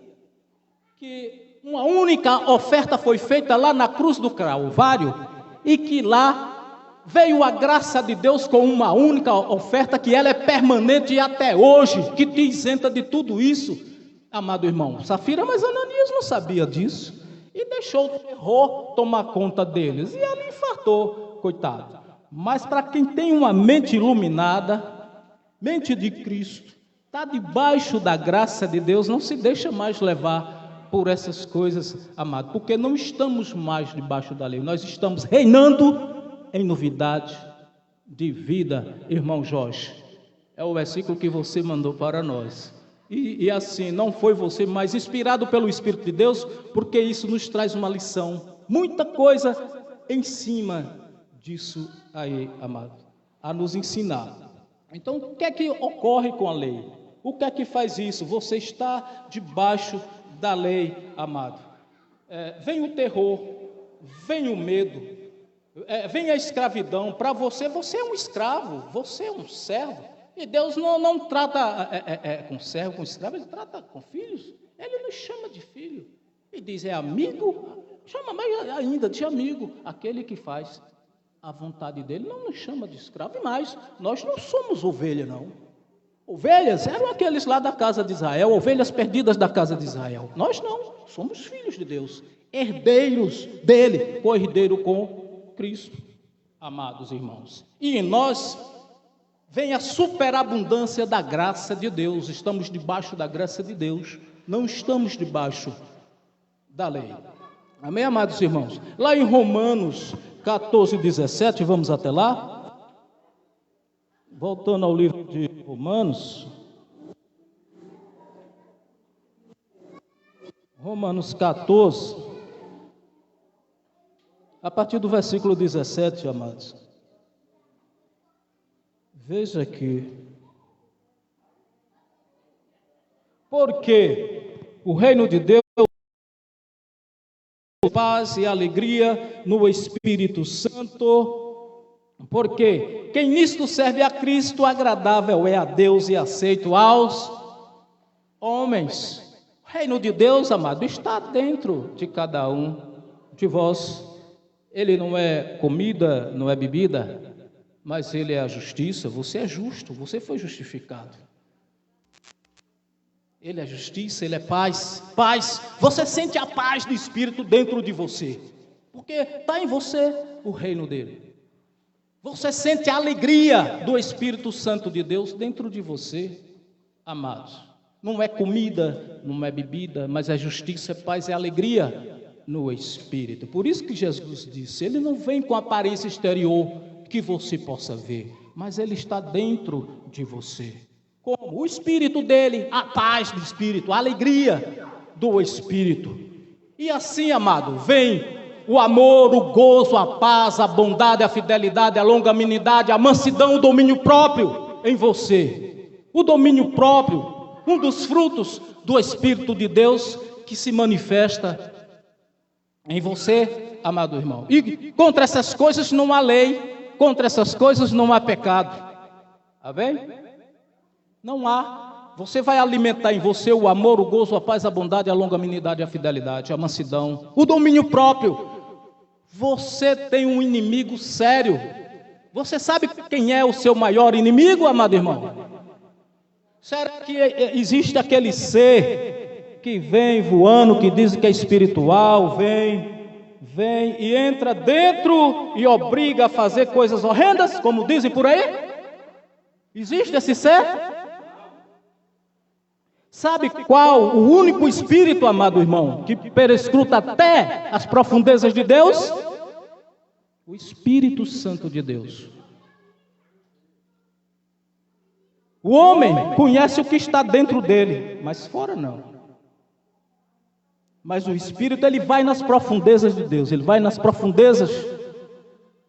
que uma única oferta foi feita lá na cruz do Calvário e que lá veio a graça de Deus com uma única oferta, que ela é permanente até hoje, que te isenta de tudo isso, amado irmão Safira. Mas Ananias não sabia disso e deixou o terror tomar conta deles, e ali infartou, coitado. Mas para quem tem uma mente iluminada, mente de Cristo, está debaixo da graça de Deus, não se deixa mais levar por essas coisas, amado, porque não estamos mais debaixo da lei, nós estamos reinando em novidade de vida, irmão Jorge. É o versículo que você mandou para nós. E assim, não foi você, mas inspirado pelo Espírito de Deus, porque isso nos traz uma lição, muita coisa em cima disso aí, amado, a nos ensinar. Então, o que é que ocorre com a lei? O que é que faz isso? Você está debaixo da lei, amado. Vem o terror, vem o medo, vem a escravidão. Para você, você é um escravo, você é um servo. E Deus não trata com servo, com escravo, Ele trata com filhos. Ele nos chama de filho. E diz, é amigo, chama mais ainda de amigo, aquele que faz a vontade dele. Não nos chama de escravo, mas nós não somos ovelha, não. Ovelhas eram aqueles lá da casa de Israel, ovelhas perdidas da casa de Israel. Nós não, somos filhos de Deus, herdeiros dele, co-herdeiro com Cristo, amados irmãos. E em nós vem a superabundância da graça de Deus. Estamos debaixo da graça de Deus, não estamos debaixo da lei. Amém, amados irmãos? Lá em Romanos 14, 17, vamos até lá. Voltando ao livro de Romanos. Romanos 14, a partir do versículo 17, amados. Veja aqui. Porque o reino de Deus é paz e alegria no Espírito Santo. Porque quem nisto serve a Cristo, agradável é a Deus e aceito aos homens. O reino de Deus, amado, está dentro de cada um de vós. Ele não é comida, não é bebida, mas ele é a justiça. Você é justo, você foi justificado. Ele é justiça, ele é paz. Paz, você sente a paz do Espírito dentro de você, porque está em você o reino dele. Você sente a alegria do Espírito Santo de Deus dentro de você, amados. Não é comida, não é bebida, mas é justiça, é paz, é alegria no Espírito. Por isso que Jesus disse, ele não vem com aparência exterior que você possa ver, mas ele está dentro de você. Como? O Espírito dele, a paz do Espírito, a alegria do Espírito. E assim, amado, vem o amor, o gozo, a paz, a bondade, a fidelidade, a longanimidade, a mansidão, o domínio próprio em você. O domínio próprio, um dos frutos do Espírito de Deus que se manifesta em você, amado irmão. E contra essas coisas não há lei, contra essas coisas não há pecado. Amém? Não há. Você vai alimentar em você o amor, o gozo, a paz, a bondade, a longanimidade, a fidelidade, a mansidão, o domínio próprio. Você tem um inimigo sério. Você sabe quem é o seu maior inimigo, amado irmão? Será que existe aquele ser que vem voando, que diz que é espiritual, vem e entra dentro e obriga a fazer coisas horrendas, como dizem por aí? Existe esse ser? Sabe qual o único espírito, amado irmão, que perscruta até as profundezas de Deus? O Espírito Santo de Deus. O homem conhece o que está dentro dele, mas fora não. Mas o Espírito, ele vai nas profundezas de Deus, ele vai nas profundezas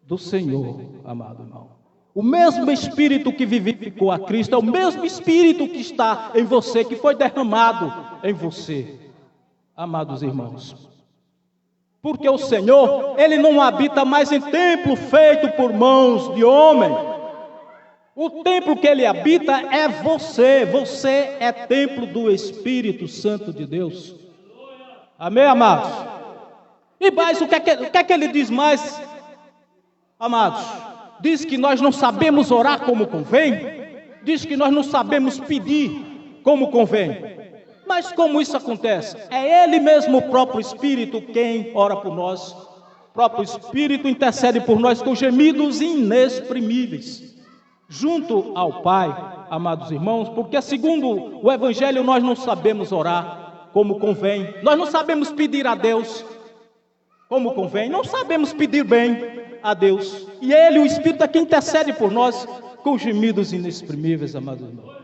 do Senhor, amado irmão. O mesmo Espírito que vivificou a Cristo é o mesmo Espírito que está em você, que foi derramado em você, amados irmãos. Porque o Senhor, ele não habita mais em templo feito por mãos de homem. O templo que ele habita é você. Você é templo do Espírito Santo de Deus. Amém, amados? E mais, o que é que ele diz mais, amados? Diz que nós não sabemos orar como convém. Diz que nós não sabemos pedir como convém. Mas como isso acontece? É Ele mesmo, o próprio Espírito, quem ora por nós. O próprio Espírito intercede por nós com gemidos inexprimíveis, junto ao Pai, amados irmãos, porque segundo o Evangelho nós não sabemos orar como convém. Nós não sabemos pedir a Deus como convém. Não sabemos pedir bem a Deus. E Ele, o Espírito, é quem intercede por nós com gemidos inexprimíveis, amados irmãos.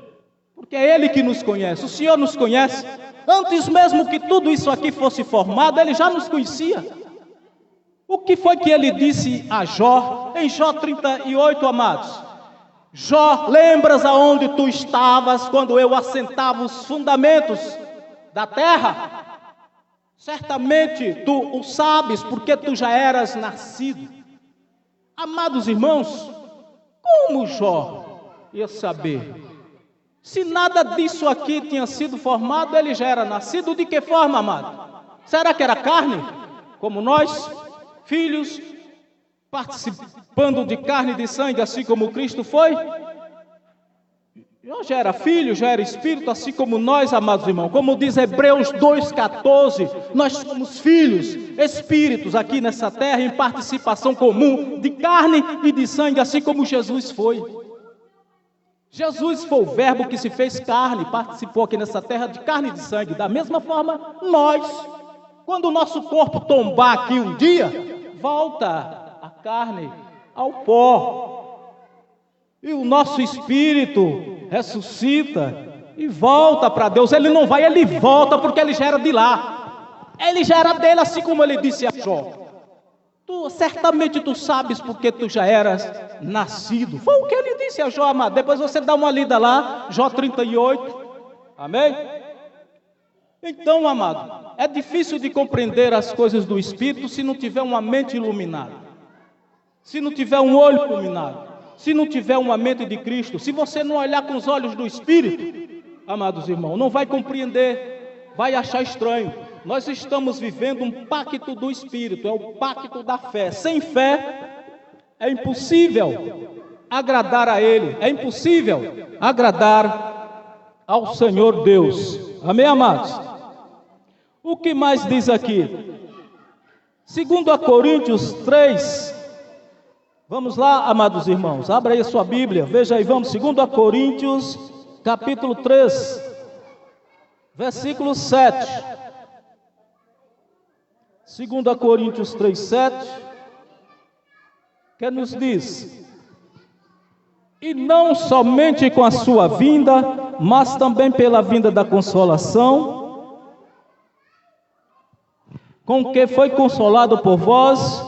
Porque é Ele que nos conhece. O Senhor nos conhece. Antes mesmo que tudo isso aqui fosse formado, Ele já nos conhecia. O que foi que Ele disse a Jó, em Jó 38, amados? Jó, lembras aonde tu estavas quando eu assentava os fundamentos da terra? Certamente tu o sabes, porque tu já eras nascido. Amados irmãos, como Jó ia saber? Se nada disso aqui tinha sido formado, ele já era nascido. De que forma, amado? Será que era carne? Como nós, filhos, participando de carne e de sangue, assim como Cristo foi? Eu já era filho, já era espírito, assim como nós, amados irmãos. Como diz Hebreus 2,14, nós somos filhos, espíritos aqui nessa terra, em participação comum de carne e de sangue, assim como Jesus foi. Jesus foi o verbo que se fez carne, participou aqui nessa terra de carne e de sangue. Da mesma forma, nós, Quando o nosso corpo tombar aqui um dia, volta a carne ao pó. E o nosso espírito ressuscita e volta para Deus. Ele não vai, ele volta porque ele já era de lá. Ele já era dele, assim como ele disse a Jó. Certamente tu sabes porque tu já eras nascido. Foi o que ele disse a Jó, amado. Depois você dá uma lida lá, Jó 38. Amém? Então, amado, é difícil de compreender as coisas do Espírito se não tiver uma mente iluminada. Se não tiver um olho iluminado. Se não tiver uma mente de Cristo. Se você não olhar com os olhos do Espírito, amados irmãos, não vai compreender, vai achar estranho. Nós estamos vivendo um pacto do Espírito, é o pacto da fé. Sem fé é impossível agradar a Ele, é impossível agradar ao Senhor Deus. Amém, amados? O que mais diz aqui? 2 Coríntios 3. Vamos lá, amados irmãos, abra aí a sua Bíblia, veja aí, vamos, 2 Coríntios, capítulo 3, versículo 7. 2 Coríntios 3, 7, que nos diz: e não somente com a sua vinda, mas também pela vinda da consolação, com que foi consolado por vós,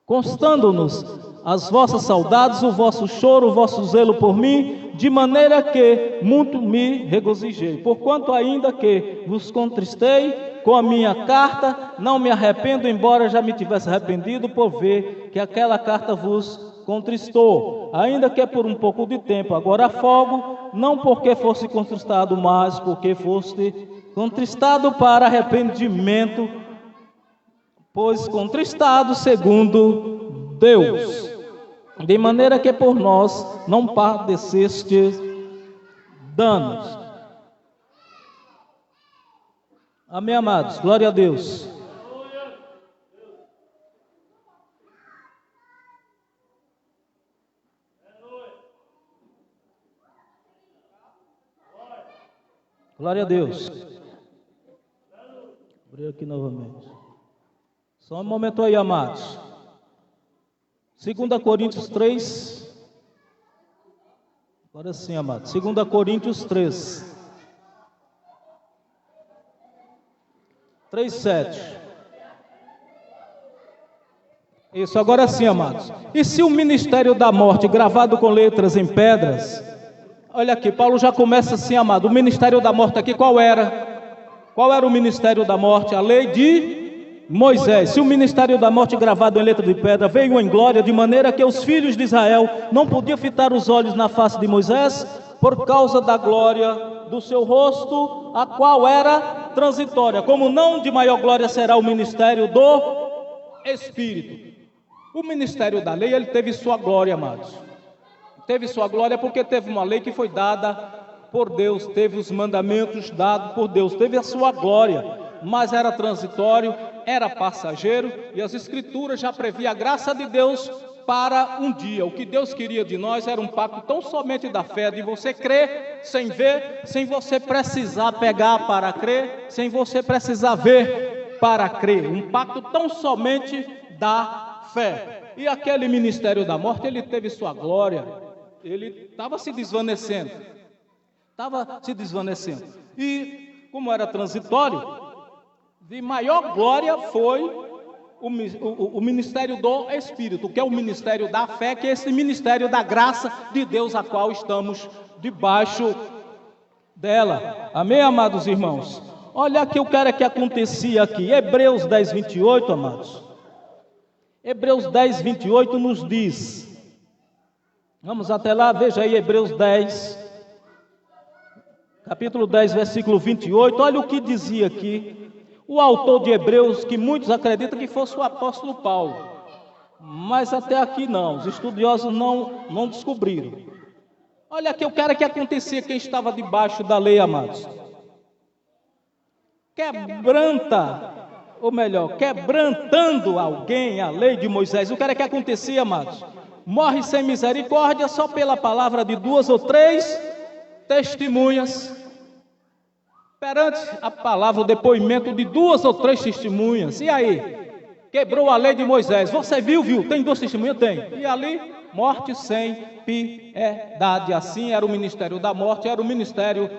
constando-nos as vossas saudades, o vosso choro, o vosso zelo por mim, de maneira que muito me regozijei. Porquanto ainda que vos contristei com a minha carta, não me arrependo, embora já me tivesse arrependido por ver que aquela carta vos contristou, ainda que por um pouco de tempo. Agora afogo, não porque fosse contristado, mas porque foste contristado para arrependimento, pois contristado segundo Deus, de maneira que por nós não padeceste danos. Amém, amados? Glória a Deus. Glória a Deus. Abri aqui novamente. Só um momento aí, amados. 2 Coríntios 3. Agora sim, amados. 2 Coríntios 3. 3:7. Isso, agora sim, amados. E se o ministério da morte, gravado com letras em pedras, olha aqui, Paulo já começa assim, amado. O ministério da morte aqui, qual era? Qual era o ministério da morte? A lei de Moisés. Se o ministério da morte, gravado em letra de pedra, veio em glória, de maneira que os filhos de Israel não podiam fitar os olhos na face de Moisés, por causa da glória do seu rosto, a qual era transitória. Como não de maior glória será o ministério do Espírito. O ministério da lei, ele teve sua glória, amados. Teve sua glória porque teve uma lei que foi dada por Deus, teve os mandamentos dados por Deus, teve a sua glória, mas era transitório, era passageiro, e as Escrituras já previam a graça de Deus para um dia. O que Deus queria de nós era um pacto tão somente da fé, de você crer sem ver, sem você precisar pegar para crer, sem você precisar ver para crer. Um pacto tão somente da fé. E aquele ministério da morte, ele teve sua glória, ele estava se desvanecendo. E como era transitório, de maior glória foi o ministério do Espírito, que é o ministério da fé, que é esse ministério da graça de Deus, a qual estamos debaixo dela. Amém, amados irmãos? Olha aqui o que acontecia aqui, Hebreus 10, 28, amados. Hebreus 10, 28 nos diz, vamos até lá, veja aí Hebreus 10, capítulo 10, versículo 28, olha o que dizia aqui. O autor de Hebreus, que muitos acreditam que fosse o apóstolo Paulo, mas até aqui não, os estudiosos não descobriram. Olha aqui o que acontecia quem estava debaixo da lei, amados. Quebrantando alguém a lei de Moisés, o que acontecia, amados? Morre sem misericórdia só pela palavra de 2 ou 3 testemunhas. perante a palavra, o depoimento de 2 ou 3 testemunhas. E aí? Quebrou a lei de Moisés. Você viu? Tem 2 testemunhas? Tem. E ali, morte sem piedade. Assim era o ministério da morte, era o ministério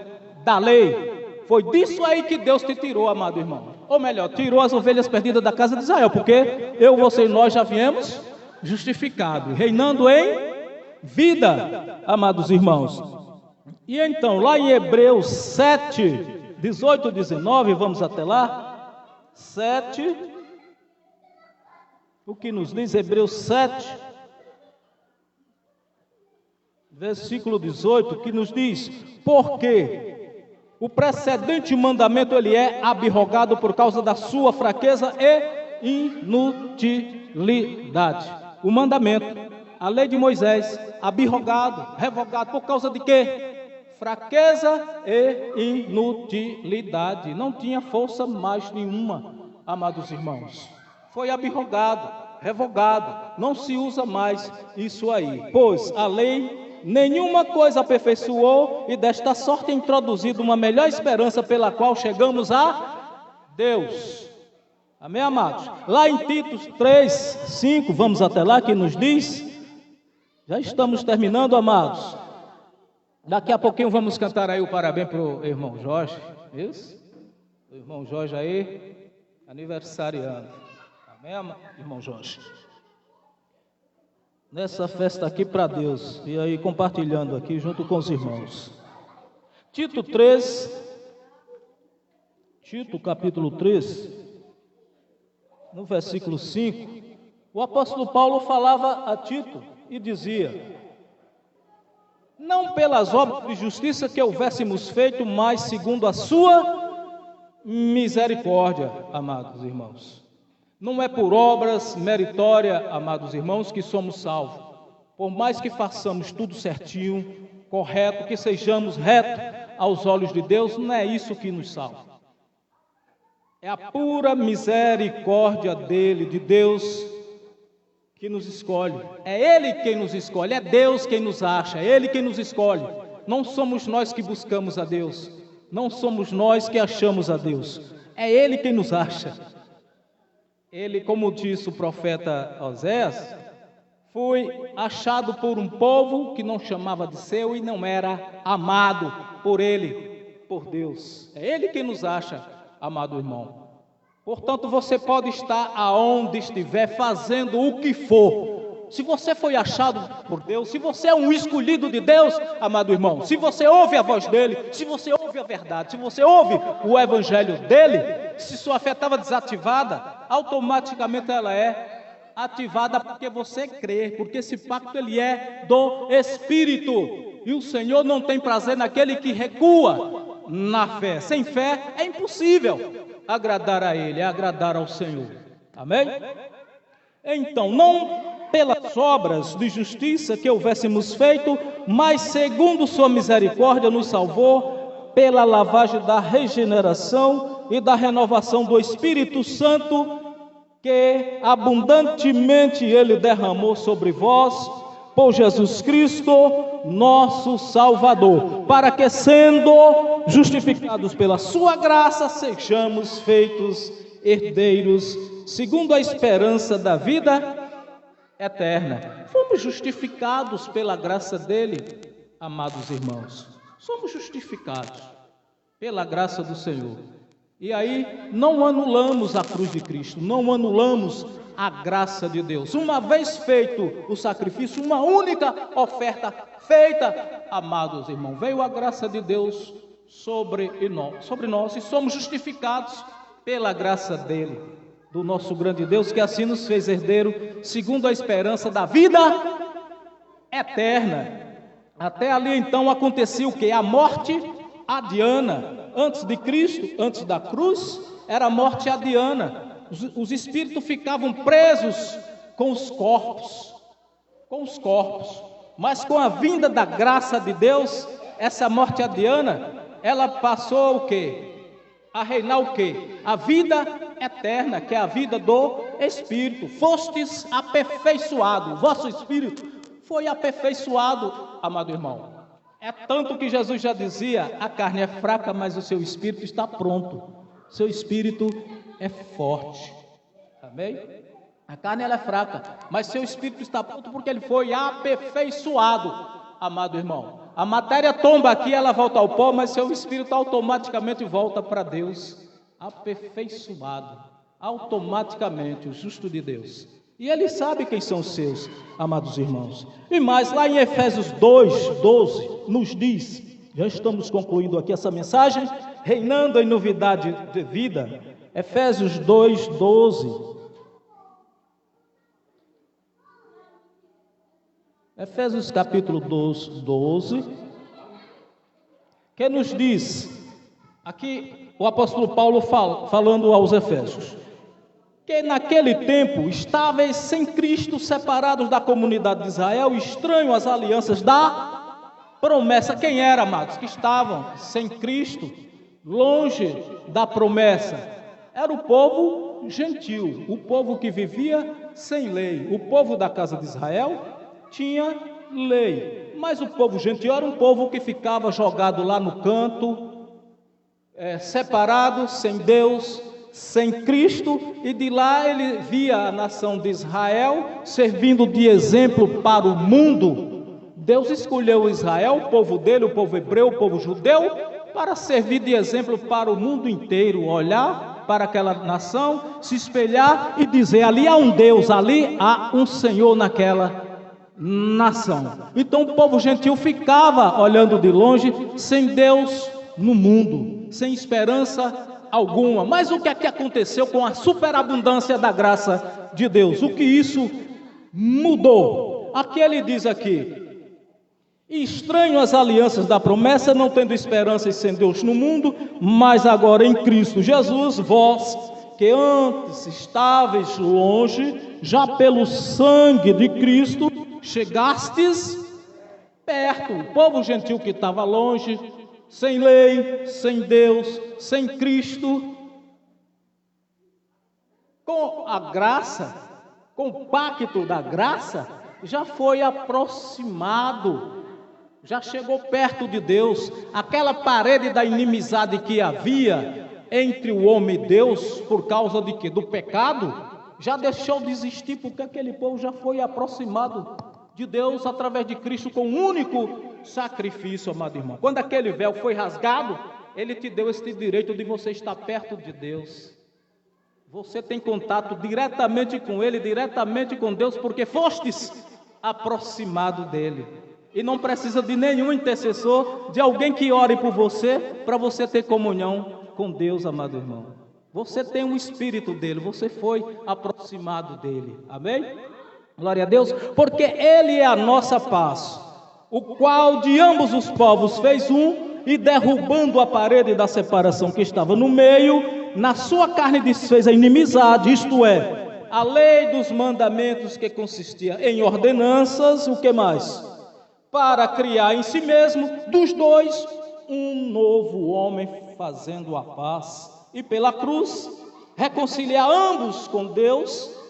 da lei. Foi disso aí que Deus te tirou, amado irmão. Ou melhor, tirou as ovelhas perdidas da casa de Israel, porque eu, você e nós já viemos justificados, reinando em vida, amados irmãos. E então, lá em Hebreus 7, 18 e 19, vamos até lá. 7, o que nos diz Hebreus 7, versículo 18, que nos diz: porque o precedente mandamento ele é abrogado por causa da sua fraqueza e inutilidade. O mandamento, a lei de Moisés, abrogado, revogado, por causa de quê? Fraqueza e inutilidade. Não tinha força mais nenhuma, amados irmãos. Foi abrogado, revogado. Não se usa mais isso aí. Pois a lei nenhuma coisa aperfeiçoou, e desta sorte introduzido uma melhor esperança pela qual chegamos a Deus. Amém, amados? Lá em Tito 3, 5, vamos até lá, que nos diz, já estamos terminando, amados. Daqui a pouquinho vamos cantar aí o parabéns para o irmão Jorge, isso? O irmão Jorge aí, aniversariando. Amém, irmão Jorge? Nessa festa aqui para Deus, e aí compartilhando aqui junto com os irmãos. Tito 3, Tito capítulo 3, no versículo 5, o apóstolo Paulo falava a Tito e dizia: não pelas obras de justiça que houvéssemos feito, mas segundo a sua misericórdia, amados irmãos. Não é por obras meritórias, amados irmãos, que somos salvos. Por mais que façamos tudo certinho, correto, que sejamos retos aos olhos de Deus, não é isso que nos salva. É a pura misericórdia dele, de Deus, que nos escolhe. É Ele quem nos escolhe, é Deus quem nos acha, é Ele quem nos escolhe. Não somos nós que buscamos a Deus, não somos nós que achamos a Deus, é Ele quem nos acha. Ele, como disse o profeta Oséias, foi achado por um povo que não chamava de seu e não era amado por Ele, por Deus. É Ele quem nos acha, amado irmão. Portanto, você pode estar aonde estiver, fazendo o que for. Se você foi achado por Deus, se você é um escolhido de Deus, amado irmão, se você ouve a voz dEle, se você ouve a verdade, se você ouve o evangelho dEle, se sua fé estava desativada, automaticamente ela é ativada, porque você crê, porque esse pacto ele é do Espírito, e o Senhor não tem prazer naquele que recua na fé. Sem fé é impossível agradar a Ele, agradar ao Senhor. Amém? Então, não pelas obras de justiça que houvéssemos feito, mas segundo sua misericórdia nos salvou pela lavagem da regeneração e da renovação do Espírito Santo, que abundantemente Ele derramou sobre vós, por Jesus Cristo, nosso Salvador, para que, sendo justificados pela sua graça, sejamos feitos herdeiros, segundo a esperança da vida eterna. Fomos justificados pela graça dele, amados irmãos. Somos justificados pela graça do Senhor. E aí não anulamos a cruz de Cristo, não anulamos a graça de Deus. Uma vez feito o sacrifício, uma única oferta feita, amados irmãos, veio a graça de Deus sobre nós e somos justificados pela graça dele, do nosso grande Deus, que assim nos fez herdeiro, segundo a esperança da vida eterna. Até ali então acontecia o que? A morte adiana. Antes de Cristo, antes da cruz, era a morte adiana. Os espíritos ficavam presos com os corpos, mas com a vinda da graça de Deus, essa morte adiana, ela passou o quê? A reinar o quê? A vida eterna, que é a vida do Espírito. Fostes aperfeiçoado, o vosso Espírito foi aperfeiçoado, amado irmão. É tanto que Jesus já dizia, a carne é fraca, mas o seu espírito está pronto. Seu espírito é forte. Amém? A carne ela é fraca, mas seu espírito está pronto porque ele foi aperfeiçoado, amado irmão. A matéria tomba aqui, ela volta ao pó, mas seu espírito automaticamente volta para Deus, aperfeiçoado, automaticamente, o justo de Deus. E ele sabe quem são os seus, amados irmãos. E mais, lá em Efésios 2:12, nos diz, já estamos concluindo aqui essa mensagem, reinando em novidade de vida, Efésios 2:12. Efésios capítulo 12, que nos diz, aqui o apóstolo Paulo falando aos Efésios, que naquele tempo estáveis sem Cristo, separados da comunidade de Israel, estranhos às alianças da promessa. Quem era, amados? Que estavam sem Cristo, longe da promessa. Era o povo gentil, o povo que vivia sem lei. O povo da casa de Israel tinha lei, mas o povo gentil era um povo que ficava jogado lá no canto, separado, sem Deus, sem Cristo, e de lá ele via a nação de Israel servindo de exemplo para o mundo. Deus escolheu Israel, o povo dele, o povo hebreu, o povo judeu, para servir de exemplo para o mundo inteiro, olhar para aquela nação, se espelhar e dizer, ali há um Deus, ali há um Senhor naquela nação. Então o povo gentil ficava olhando de longe, sem Deus no mundo, sem esperança alguma. Mas o que é que aconteceu com a superabundância da graça de Deus? O que isso mudou? Aqui ele diz aqui, estranho às alianças da promessa, não tendo esperança e sem Deus no mundo, mas agora em Cristo Jesus, vós que antes estáveis longe, já pelo sangue de Cristo chegastes perto. O povo gentil que estava longe, sem lei, sem Deus, sem Cristo, com a graça, com o pacto da graça, já foi aproximado, já chegou perto de Deus. Aquela parede da inimizade que havia entre o homem e Deus, por causa de quê? Do pecado, já deixou de existir, porque aquele povo já foi aproximado de Deus através de Cristo com um único sacrifício, amado irmão. Quando aquele véu foi rasgado, ele te deu esse direito de você estar perto de Deus. Você tem contato diretamente com Ele, diretamente com Deus, porque fostes aproximado dEle. E não precisa de nenhum intercessor, de alguém que ore por você, para você ter comunhão com Deus, amado irmão. Você tem um espírito dEle, você foi aproximado dEle. Amém? Glória a Deus, porque Ele é a nossa paz, o qual de ambos os povos fez um, e derrubando a parede da separação que estava no meio, na sua carne desfez a inimizade, isto é, a lei dos mandamentos, que consistia em ordenanças, o que mais? Para criar em si mesmo, dos dois, um novo homem, fazendo a paz, e pela cruz, reconciliar ambos com Deus,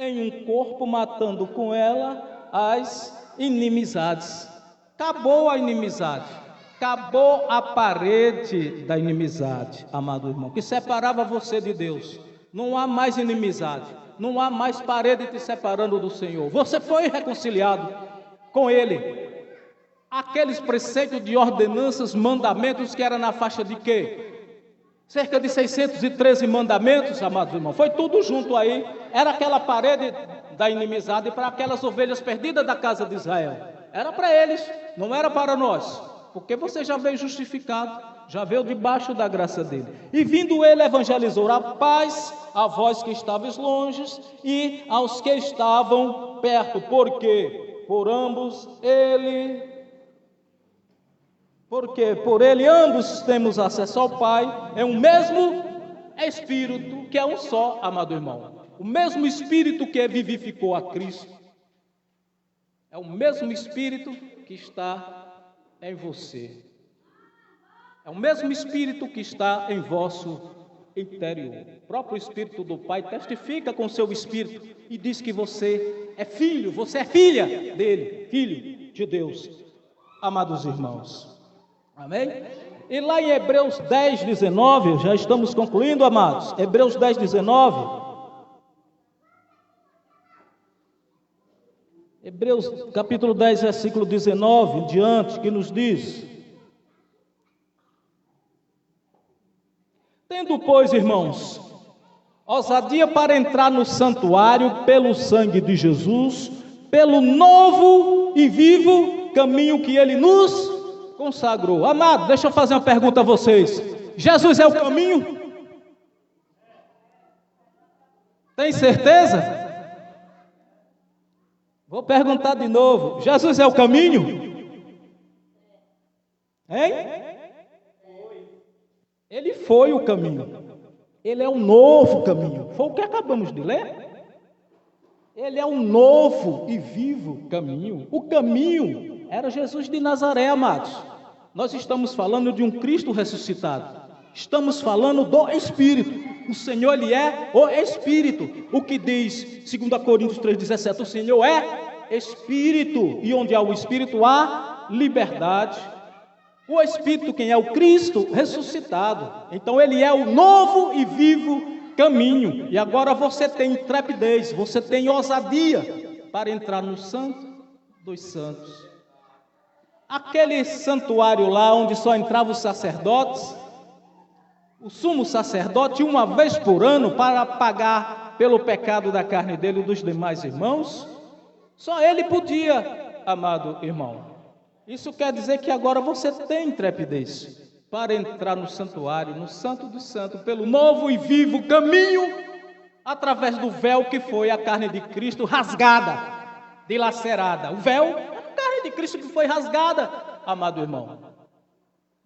em um corpo, matando com ela as inimizades. Acabou a inimizade, acabou a parede da inimizade, amado irmão, que separava você de Deus. Não há mais inimizade, não há mais parede te separando do Senhor. Você foi reconciliado com Ele. Aqueles preceitos de ordenanças, mandamentos, que era na faixa de quê? Cerca de 613 mandamentos, amados irmãos, foi tudo junto aí, era aquela parede da inimizade para aquelas ovelhas perdidas da casa de Israel, era para eles, não era para nós, porque você já veio justificado, já veio debaixo da graça dele, e vindo ele evangelizou a paz a vós que estavais longe e aos que estavam perto, porque por ambos ele... Porque por Ele ambos temos acesso ao Pai, é um mesmo Espírito, que é um só, amado irmão. O mesmo Espírito que vivificou a Cristo, é o mesmo Espírito que está em você. É o mesmo Espírito que está em vosso interior. O próprio Espírito do Pai testifica com seu Espírito e diz que você é filho, você é filha dele, filho de Deus. amados irmãos. Amém? E lá em Hebreus 10, 19, já estamos concluindo, amados. Hebreus 10, 19. Hebreus capítulo 10, versículo 19 em diante, que nos diz: tendo, pois, irmãos, ousadia para entrar no santuário pelo sangue de Jesus, pelo novo e vivo caminho que ele nos consagrou. Amado, deixa eu fazer uma pergunta a vocês: Jesus é o caminho? Tem certeza? Vou perguntar de novo: Jesus é o caminho? Hein? Ele foi o caminho. Ele é o novo caminho. Foi o que acabamos de ler. Ele é um novo e vivo caminho. O caminho era Jesus de Nazaré, amados. Nós estamos falando de um Cristo ressuscitado. Estamos falando do Espírito. O Senhor, Ele é o Espírito. O que diz 2 Coríntios 3,17, o Senhor é Espírito. E onde há o Espírito há liberdade. O Espírito, quem é o Cristo ressuscitado. Então Ele é o novo e vivo caminho. E agora você tem intrepidez, você tem ousadia para entrar no Santo dos Santos. Aquele santuário lá onde só entravam os sacerdotes, o sumo sacerdote, uma vez por ano, para pagar pelo pecado da carne dele e dos demais irmãos, só ele podia, amado irmão. Isso quer dizer que agora você tem intrepidez para entrar no santuário, no Santo dos Santos, pelo novo e vivo caminho, através do véu que foi a carne de Cristo rasgada, dilacerada. O véu é a carne de Cristo que foi rasgada, amado irmão.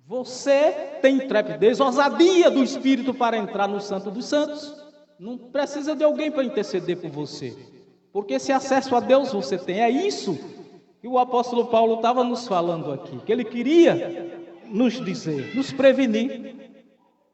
Você tem intrepidez, ousadia do Espírito para entrar no Santo dos Santos. Não precisa de alguém para interceder por você, porque esse acesso a Deus você tem. É isso que o apóstolo Paulo estava nos falando aqui, que ele queria nos dizer, nos prevenir.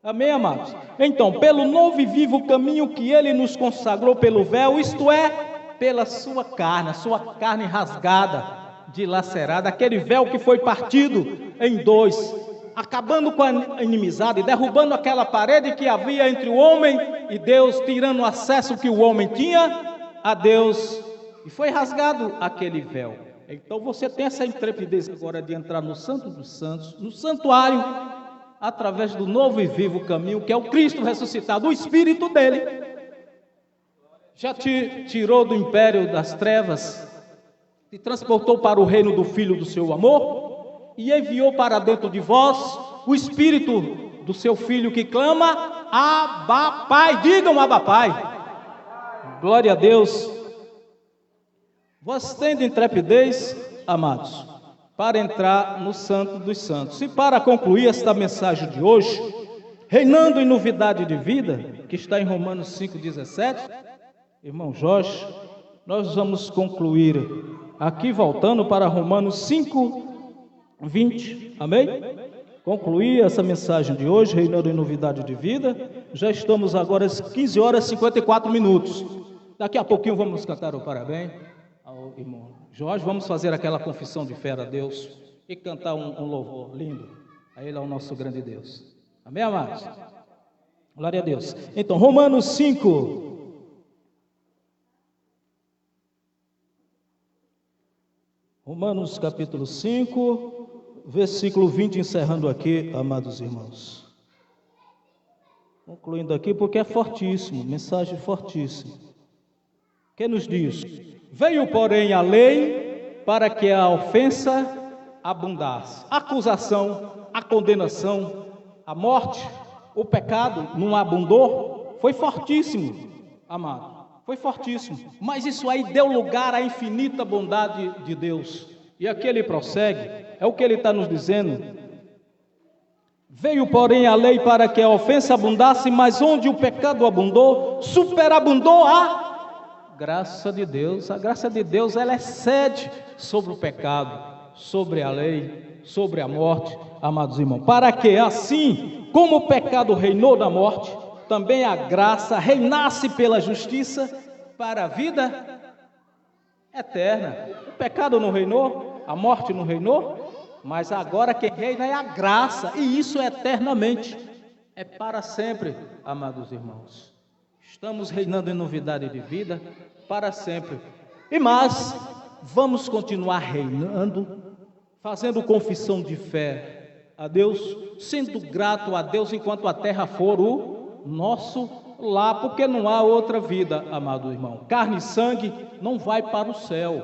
Amém, amados? Então, pelo novo e vivo caminho que ele nos consagrou pelo véu, isto é, pela sua carne rasgada, dilacerada, aquele véu que foi partido em dois, acabando com a inimizade, derrubando aquela parede que havia entre o homem e Deus, tirando o acesso que o homem tinha a Deus, e foi rasgado aquele véu. Então você tem essa intrepidez agora de entrar no Santo dos Santos, no santuário, através do novo e vivo caminho, que é o Cristo ressuscitado, o Espírito dele. Já te tirou do império das trevas, te transportou para o reino do Filho do seu amor, e enviou para dentro de vós o Espírito do seu Filho que clama, Abba Pai. Digam Abba Pai. Glória a Deus. Vós tendo intrepidez, amados, para entrar no Santo dos Santos. E para concluir esta mensagem de hoje, reinando em novidade de vida, que está em Romanos 5,17, irmão Jorge, nós vamos concluir aqui voltando para Romanos 5:20, amém? Concluir essa mensagem de hoje, reinando em novidade de vida. Já estamos agora às 15 horas e 54 minutos. Daqui a pouquinho vamos cantar o parabéns ao irmão Jorge, vamos fazer aquela confissão de fé a Deus e cantar um louvor lindo a Ele, ao nosso grande Deus. Amém, amados? Glória a Deus. Então, Romanos 5. Romanos capítulo 5, versículo 20, encerrando aqui, amados irmãos. Concluindo aqui, porque é fortíssimo, mensagem fortíssima. Que nos diz: veio, porém, a lei para que a ofensa abundasse. A acusação, a condenação, a morte, o pecado não abundou? Foi fortíssimo, amado. Foi fortíssimo. Mas isso aí deu lugar à infinita bondade de Deus. E aqui ele prossegue, é o que ele está nos dizendo. Veio, porém, a lei para que a ofensa abundasse, mas onde o pecado abundou, superabundou a graça de Deus. A graça de Deus, ela excede sobre o pecado, sobre a lei, sobre a morte, amados irmãos. Para que, assim como o pecado reinou da morte, também a graça reinasse pela justiça para a vida eterna. O pecado não reinou? A morte não reinou? Mas agora quem reina é a graça, e isso é eternamente, é para sempre, amados irmãos. Estamos reinando em novidade de vida para sempre. E mais, vamos continuar reinando, fazendo confissão de fé a Deus, sendo grato a Deus enquanto a terra for o nosso lar, porque não há outra vida, amado irmão. Carne e sangue não vai para o céu.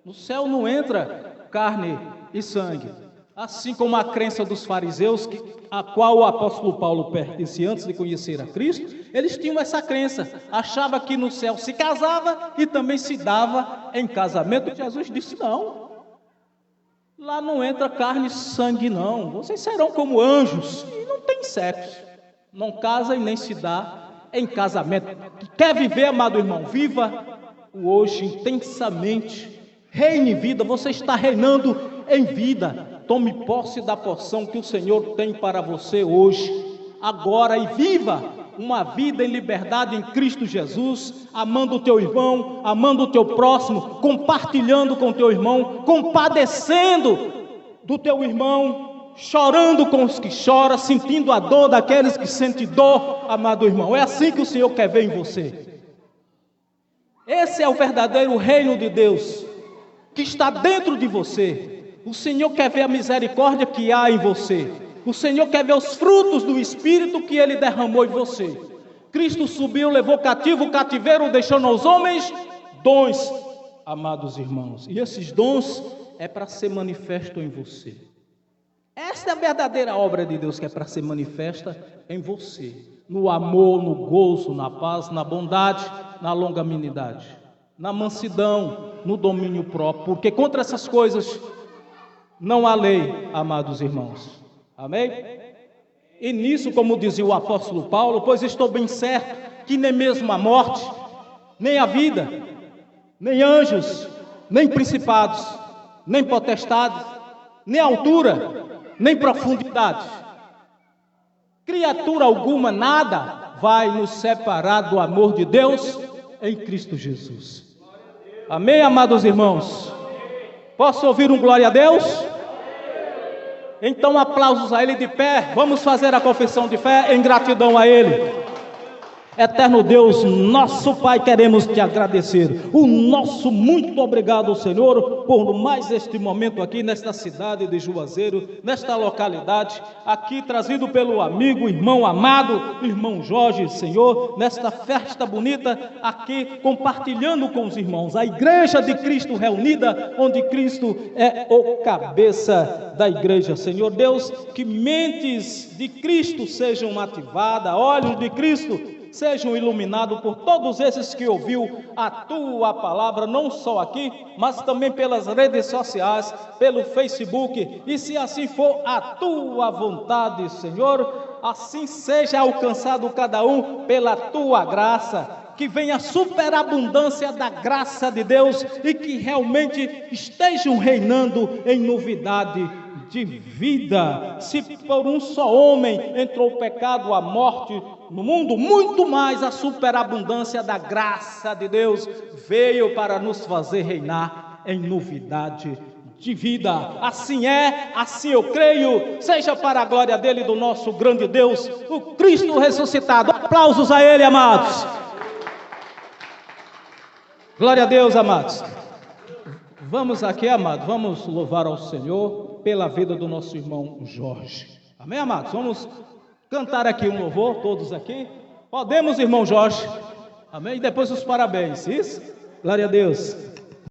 No céu não entra carne e sangue. Assim como a crença dos fariseus, a qual o apóstolo Paulo pertencia antes de conhecer a Cristo, eles tinham essa crença, achava que no céu se casava e também se dava em casamento. Jesus disse: não, lá não entra carne e sangue não, vocês serão como anjos, e não tem sexo, não casa e nem se dá em casamento. Quer viver, amado irmão? Viva o hoje intensamente, reine em vida, você está reinando em vida. Tome posse da porção que o Senhor tem para você hoje, agora, e viva uma vida em liberdade em Cristo Jesus, amando o teu irmão, amando o teu próximo, compartilhando com o teu irmão, compadecendo do teu irmão, chorando com os que choram, sentindo a dor daqueles que sentem dor, amado irmão. É assim que o Senhor quer ver em você. Esse é o verdadeiro reino de Deus, que está dentro de você. O Senhor quer ver a misericórdia que há em você. O Senhor quer ver os frutos do Espírito que Ele derramou em você. Cristo subiu, levou cativo o cativeiro, deixando aos homens dons, amados irmãos. E esses dons é para ser manifesto em você. Esta é a verdadeira obra de Deus, que é para ser manifesta em você. No amor, no gozo, na paz, na bondade, na longanimidade, na mansidão, no domínio próprio. Porque contra essas coisas não há lei, amados irmãos. Amém? E nisso, como dizia o apóstolo Paulo, pois estou bem certo que nem mesmo a morte, nem a vida, nem anjos, nem principados, nem potestades, nem altura, nem profundidade, criatura alguma, nada vai nos separar do amor de Deus em Cristo Jesus. Amém, amados irmãos? Posso ouvir um glória a Deus? Então aplausos a Ele de pé, vamos fazer a confissão de fé em gratidão a Ele. Eterno Deus, nosso Pai, queremos te agradecer. O nosso muito obrigado, Senhor, por mais este momento aqui nesta cidade de Juazeiro, nesta localidade, aqui trazido pelo amigo, irmão amado, irmão Jorge, Senhor, nesta festa bonita, aqui compartilhando com os irmãos, a igreja de Cristo reunida, onde Cristo é o cabeça da igreja. Senhor Deus, que mentes de Cristo sejam ativadas, olhos de Cristo sejam iluminados por todos esses que ouviu a tua palavra, não só aqui, mas também pelas redes sociais, pelo Facebook, e se assim for a tua vontade, Senhor, assim seja alcançado cada um pela tua graça, que venha a superabundância da graça de Deus e que realmente estejam reinando em novidade de vida. Se por um só homem entrou o pecado, a morte no mundo, muito mais a superabundância da graça de Deus veio para nos fazer reinar em novidade de vida. Assim é, assim eu creio, seja para a glória dele, do nosso grande Deus, o Cristo ressuscitado. Aplausos a ele, amados. Glória a Deus, amados. Vamos aqui, amados, vamos louvar ao Senhor pela vida do nosso irmão Jorge. Amém, amados? Vamos cantar aqui um louvor, todos aqui. Podemos, irmão Jorge? Amém? E depois os parabéns, isso? Glória a Deus.